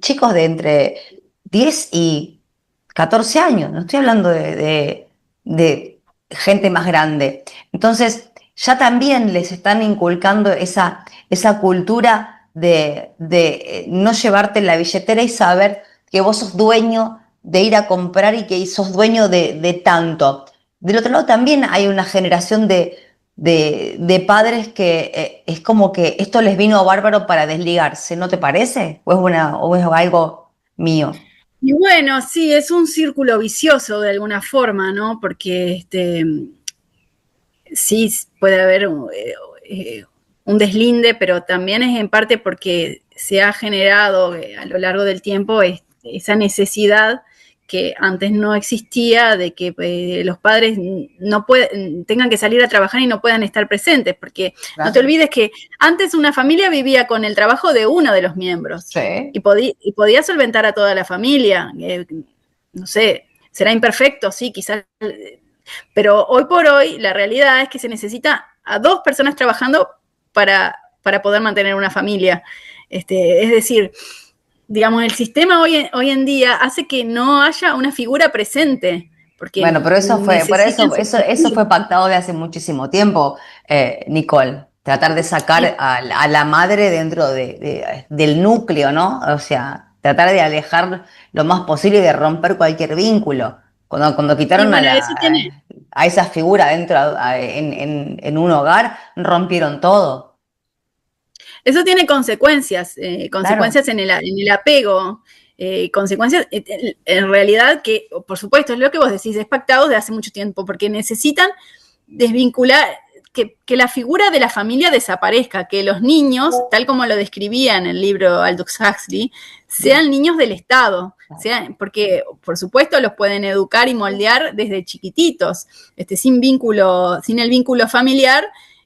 A: chicos de entre 10 y 14 años, no estoy hablando de gente más grande. Entonces, ya también les están inculcando esa cultura de no llevarte la billetera y saber que vos sos dueño de ir a comprar y que sos dueño de tanto. Del otro lado también hay una generación de padres que es como que esto les vino bárbaro para desligarse, ¿no te parece? ¿O es algo mío?
B: Y bueno, sí, es un círculo vicioso de alguna forma, ¿no? Porque sí puede haber un deslinde, pero también es en parte porque se ha generado a lo largo del tiempo esa necesidad que antes no existía de que los padres tengan que salir a trabajar y no puedan estar presentes, porque no te
A: Claro.
B: olvides que antes una familia vivía con el trabajo de uno de los miembros
A: Sí.
B: y podía solventar a toda la familia. No sé, será imperfecto, sí, quizás, pero hoy por hoy la realidad es que se necesita a dos personas trabajando para poder mantener una familia. Es decir, digamos, el sistema hoy en día hace que no haya una figura presente, porque
A: Bueno, pero
B: necesitan
A: eso
B: sustituir.
A: fue pactado de hace muchísimo tiempo, Nicole. Tratar de sacar
B: Y,
A: a la madre dentro del núcleo, ¿no? O sea, tratar de alejar lo más posible y de romper cualquier vínculo. Cuando
B: Y
A: quitaron
B: bueno, eso tiene,
A: a esa figura dentro, en un hogar, rompieron todo.
B: Eso tiene consecuencias,
A: Claro,
B: consecuencias en el apego, consecuencias, en realidad que, por supuesto, es lo que vos decís, es pactado desde hace mucho tiempo, porque necesitan desvincular, que la figura de la familia desaparezca, que los niños, tal como lo describía en el libro Aldous Huxley, sean niños del Estado, sean, porque por supuesto los pueden educar y moldear desde chiquititos, sin vínculo, sin el vínculo familiar.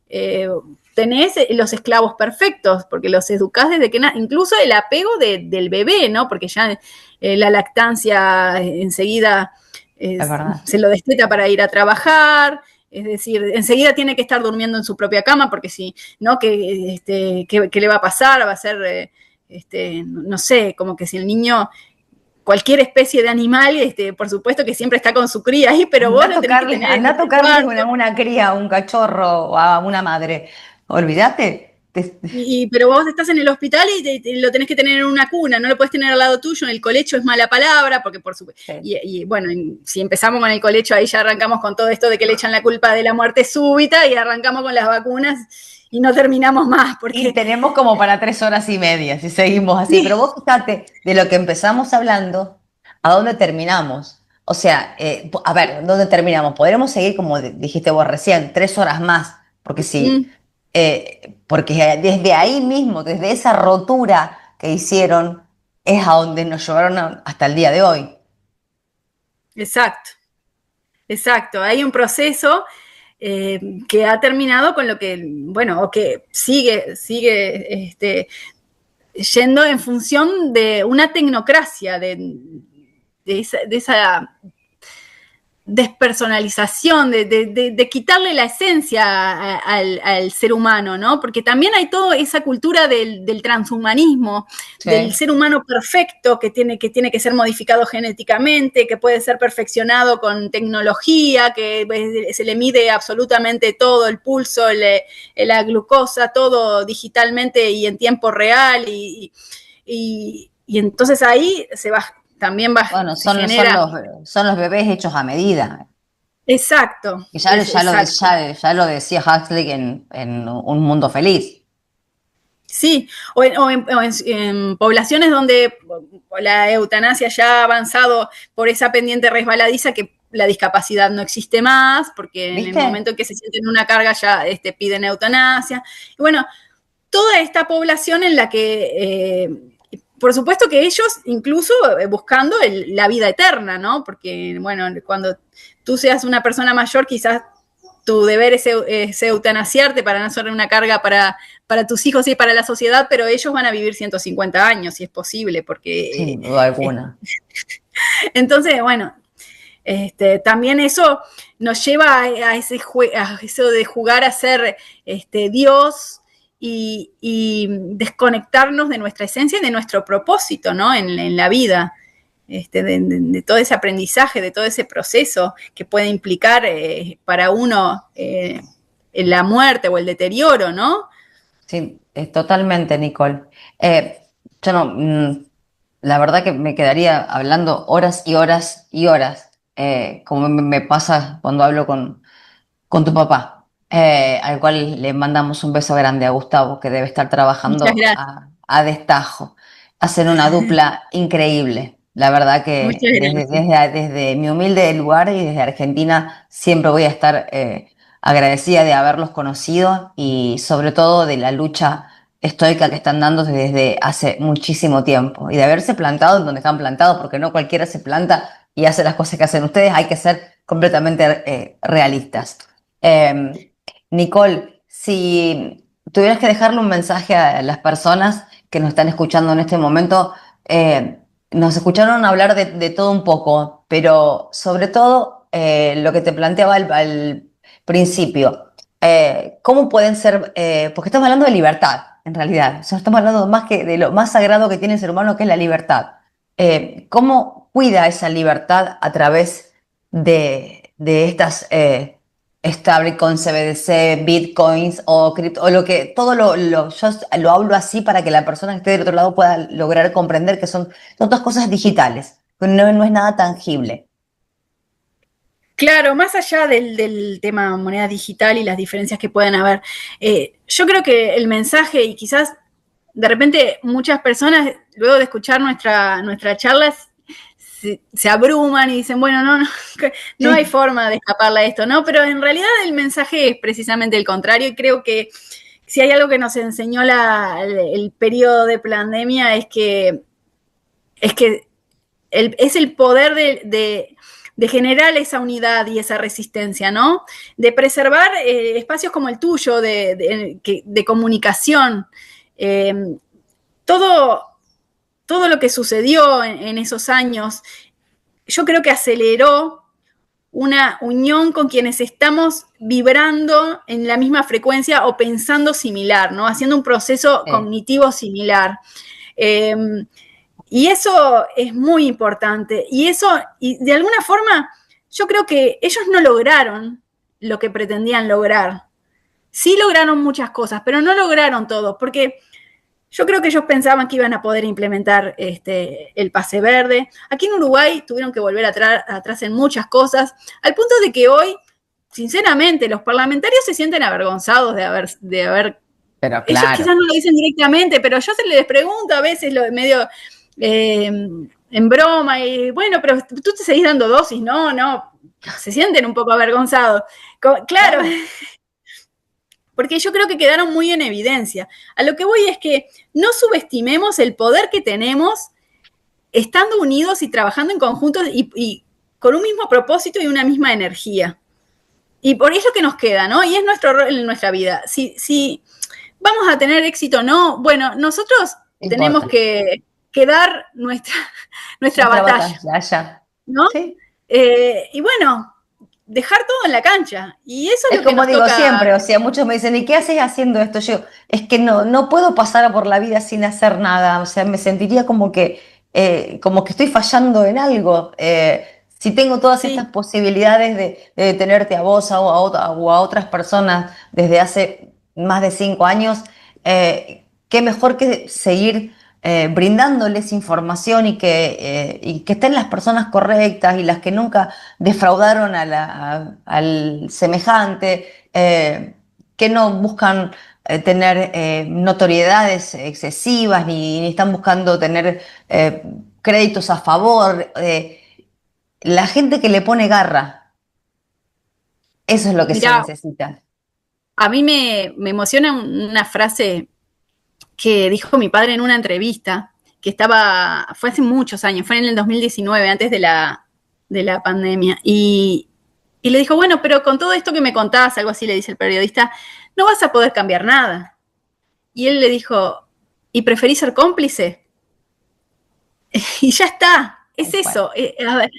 B: Eh, Tenés los esclavos perfectos, porque los educás desde que incluso el apego del bebé, ¿no? Porque ya la lactancia enseguida
A: es verdad.
B: se lo desteta para ir a trabajar, es decir, enseguida tiene que estar durmiendo en su propia cama, porque si no, ¿qué le va a pasar? Va a ser, no sé, como que si el niño, cualquier especie de animal, por supuesto que siempre está con su cría ahí, pero vos lo tenés que tener en
A: Anda a
B: este
A: tocarle
B: cuarto.
A: una cría, un cachorro o a una madre. Olvídate.
B: Pero vos estás en el hospital y lo tenés que tener en una cuna, no lo podés tener al lado tuyo, en el colecho es mala palabra, porque por supuesto,
A: Sí.
B: y bueno, si empezamos con el colecho, ahí ya arrancamos con todo esto de que le echan la culpa de la muerte súbita y arrancamos con las vacunas y no terminamos más,
A: Y
B: porque
A: tenemos como para 3 horas y media si seguimos así. Pero
B: sí,
A: vos fíjate, de lo que empezamos hablando, ¿a dónde terminamos? O sea, a ver, ¿dónde terminamos? Podremos seguir, como dijiste vos recién, 3 horas más, porque sí, porque desde ahí mismo, desde esa rotura que hicieron, es a donde nos llevaron hasta el día de hoy.
B: exacto, exacto, hay un proceso que ha terminado con lo que, bueno, o que sigue yendo en función de una tecnocracia, de esa despersonalización, de quitarle la esencia al ser humano, ¿no? Porque también hay toda esa cultura del transhumanismo, del
A: Sí.
B: ser humano perfecto que tiene que ser modificado genéticamente, que puede ser perfeccionado con tecnología, que se le mide absolutamente todo, el pulso, la glucosa, todo digitalmente y en tiempo real, y entonces ahí también
A: Bueno,
B: se genera.
A: son los bebés hechos a medida.
B: Exacto,
A: Que
B: exacto.
A: ya lo decía Huxley en Un Mundo Feliz.
B: Sí, o en poblaciones donde la eutanasia ya ha avanzado por esa pendiente resbaladiza que la discapacidad no existe más, porque en el
A: ¿Viste?
B: momento en que se sienten una carga ya piden eutanasia. Y bueno, toda esta población en la que, por supuesto que ellos incluso buscando la vida eterna, ¿no? Porque, bueno, cuando tú seas una persona mayor, quizás tu deber es eutanasiarte para no ser una carga para tus hijos y para la sociedad, pero ellos van a vivir 150 años, si es posible, porque
A: Sin duda alguna.
B: entonces, bueno, también eso nos lleva a eso de jugar a ser Dios y desconectarnos de nuestra esencia y de nuestro propósito, ¿no? En la vida, de todo ese aprendizaje, de todo ese proceso que puede implicar para uno la muerte o el deterioro, ¿no?
A: Sí, totalmente, Nicole. Eh, yo no, la verdad que me quedaría hablando horas y horas y horas, como me pasa cuando hablo con tu papá, al cual le mandamos un beso grande a Gustavo, que debe estar
B: Muchas
A: trabajando
B: gracias.
A: a destajo. Hacen una dupla increíble. La verdad que
B: Muchas gracias.
A: desde mi humilde lugar y desde Argentina siempre voy a estar agradecida de haberlos conocido y sobre todo de la lucha estoica que están dando desde hace muchísimo tiempo y de haberse plantado en donde están plantados, porque no cualquiera se planta y hace las cosas que hacen ustedes, hay que ser completamente realistas. Eh, Nicole, si tuvieras que dejarle un mensaje a las personas que nos están escuchando en este momento, nos escucharon hablar de todo un poco, pero sobre todo lo que te planteaba al principio, ¿cómo pueden ser? Porque estamos hablando de libertad, en realidad, o sea, estamos hablando más que de lo más sagrado que tiene el ser humano, que es la libertad. ¿Cómo cuida esa libertad a través de estas stablecoins, CBDC, bitcoins o cripto, o lo que, yo lo hablo así para que la persona que esté del otro lado pueda lograr comprender que son todas cosas digitales, que no es nada tangible.
B: Claro, más allá del tema moneda digital y las diferencias que pueden haber, yo creo que el mensaje, y quizás de repente muchas personas, luego de escuchar nuestra charla, se abruman y dicen, bueno, no hay
A: Sí,
B: forma de escaparle a esto, ¿no? Pero en realidad el mensaje es precisamente el contrario, y creo que si hay algo que nos enseñó el periodo de pandemia es que es el poder de generar esa unidad y esa resistencia, ¿no? De preservar espacios como el tuyo de comunicación. Eh, todo, todo lo que sucedió en esos años, yo creo que aceleró una unión con quienes estamos vibrando en la misma frecuencia o pensando similar, ¿no? Haciendo un proceso
A: sí,
B: cognitivo similar. Eh, y eso es muy importante. Y de alguna forma, yo creo que ellos no lograron lo que pretendían lograr. Sí lograron muchas cosas, pero no lograron todo, porque yo creo que ellos pensaban que iban a poder implementar el pase verde. Aquí en Uruguay tuvieron que volver atrás en muchas cosas, al punto de que hoy, sinceramente, los parlamentarios se sienten avergonzados de haber
A: pero
B: ellos
A: claro.
B: quizás no lo dicen directamente, pero yo se les pregunto a veces medio eh, en broma, y bueno, pero tú te seguís dando dosis, no, se sienten un poco avergonzados. Claro,
A: Claro.
B: porque yo creo que quedaron muy en evidencia. A lo que voy es que no subestimemos el poder que tenemos estando unidos y trabajando en conjunto y con un mismo propósito y una misma energía. Y por eso que nos queda, ¿no? Y es nuestro rol en nuestra vida. Si vamos a tener éxito o no, bueno, nosotros
A: No
B: tenemos
A: importa.
B: que dar nuestra
A: Nuestra
B: batalla,
A: batalla, ya.
B: ¿no?
A: Sí.
B: Y bueno, dejar todo en la cancha. Y eso es
A: Es
B: lo que
A: como
B: nos
A: digo
B: toca.
A: siempre, o sea, muchos me dicen, ¿y qué haces haciendo esto? Yo, es que no puedo pasar por la vida sin hacer nada, o sea, me sentiría como que estoy fallando en algo. Si tengo todas estas
B: Sí,
A: posibilidades de tenerte a vos o a otras personas desde hace más de 5 años, qué mejor que seguir brindándoles información y que estén las personas correctas y las que nunca defraudaron al semejante, que no buscan tener notoriedades excesivas ni están buscando tener eh, créditos a favor. La gente que le pone garra, eso es lo que se
B: mira,
A: necesita.
B: a mí me emociona una frase que dijo mi padre en una entrevista, fue hace muchos años, fue en el 2019, antes de la pandemia, y le dijo, bueno, pero con todo esto que me contás, algo así le dice el periodista, no vas a poder cambiar nada. Y él le dijo, ¿y preferís ser cómplice? Y ya está, es
A: Tal cual.
B: eso. A ver,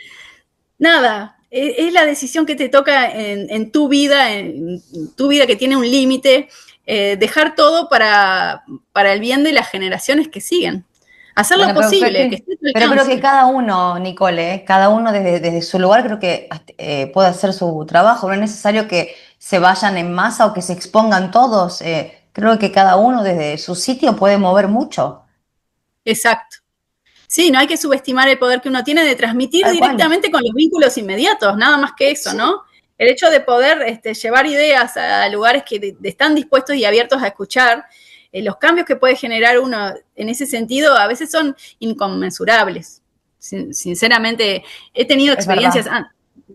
B: nada, es la decisión que te toca en tu vida que tiene un límite, dejar todo para el bien de las generaciones que siguen. Hacer lo
A: Bueno,
B: posible, que esté a tu
A: pero creo que
B: alcance.
A: cada uno, Nicole, cada uno desde su lugar creo que puede hacer su trabajo. No es necesario que se vayan en masa o que se expongan todos. Creo que cada uno desde su sitio puede mover mucho.
B: Exacto. Sí, no hay que subestimar el poder que uno tiene de transmitir
A: Tal cual.
B: directamente con los vínculos inmediatos, nada más que eso,
A: Sí.
B: ¿no? El hecho de poder llevar ideas a lugares que están dispuestos y abiertos a escuchar, los cambios que puede generar uno en ese sentido a veces son inconmensurables. Sinceramente, he tenido
A: Es
B: experiencias
A: verdad.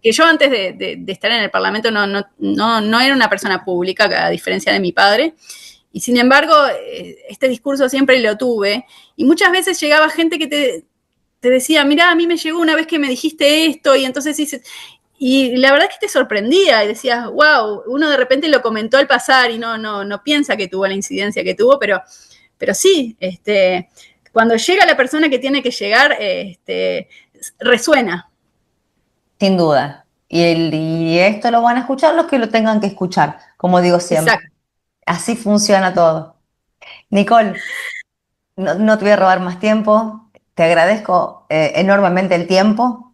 B: que yo antes de estar en el Parlamento no era una persona pública, a diferencia de mi padre, y sin embargo, este discurso siempre lo tuve. Y muchas veces llegaba gente que te decía, mira, a mí me llegó una vez que me dijiste esto, y entonces y la verdad es que te sorprendía y decías, wow, uno de repente lo comentó al pasar y no piensa que tuvo la incidencia que tuvo, pero sí, cuando llega la persona que tiene que llegar, resuena.
A: Sin duda. Y esto lo van a escuchar los que lo tengan que escuchar, como digo siempre.
B: Exacto.
A: Así funciona todo. Nicole, no te voy a robar más tiempo. Te agradezco enormemente el tiempo.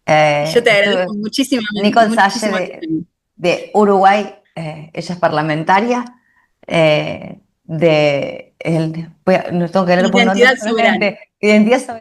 B: Yo te agradezco
A: Estuve
B: muchísimo,
A: Nicole Salle
B: muchísimo el cariño.
A: de Uruguay, ella es parlamentaria. No tengo que leer, pues no
B: Identidad
A: leo
B: soberana.
A: realmente. Identidad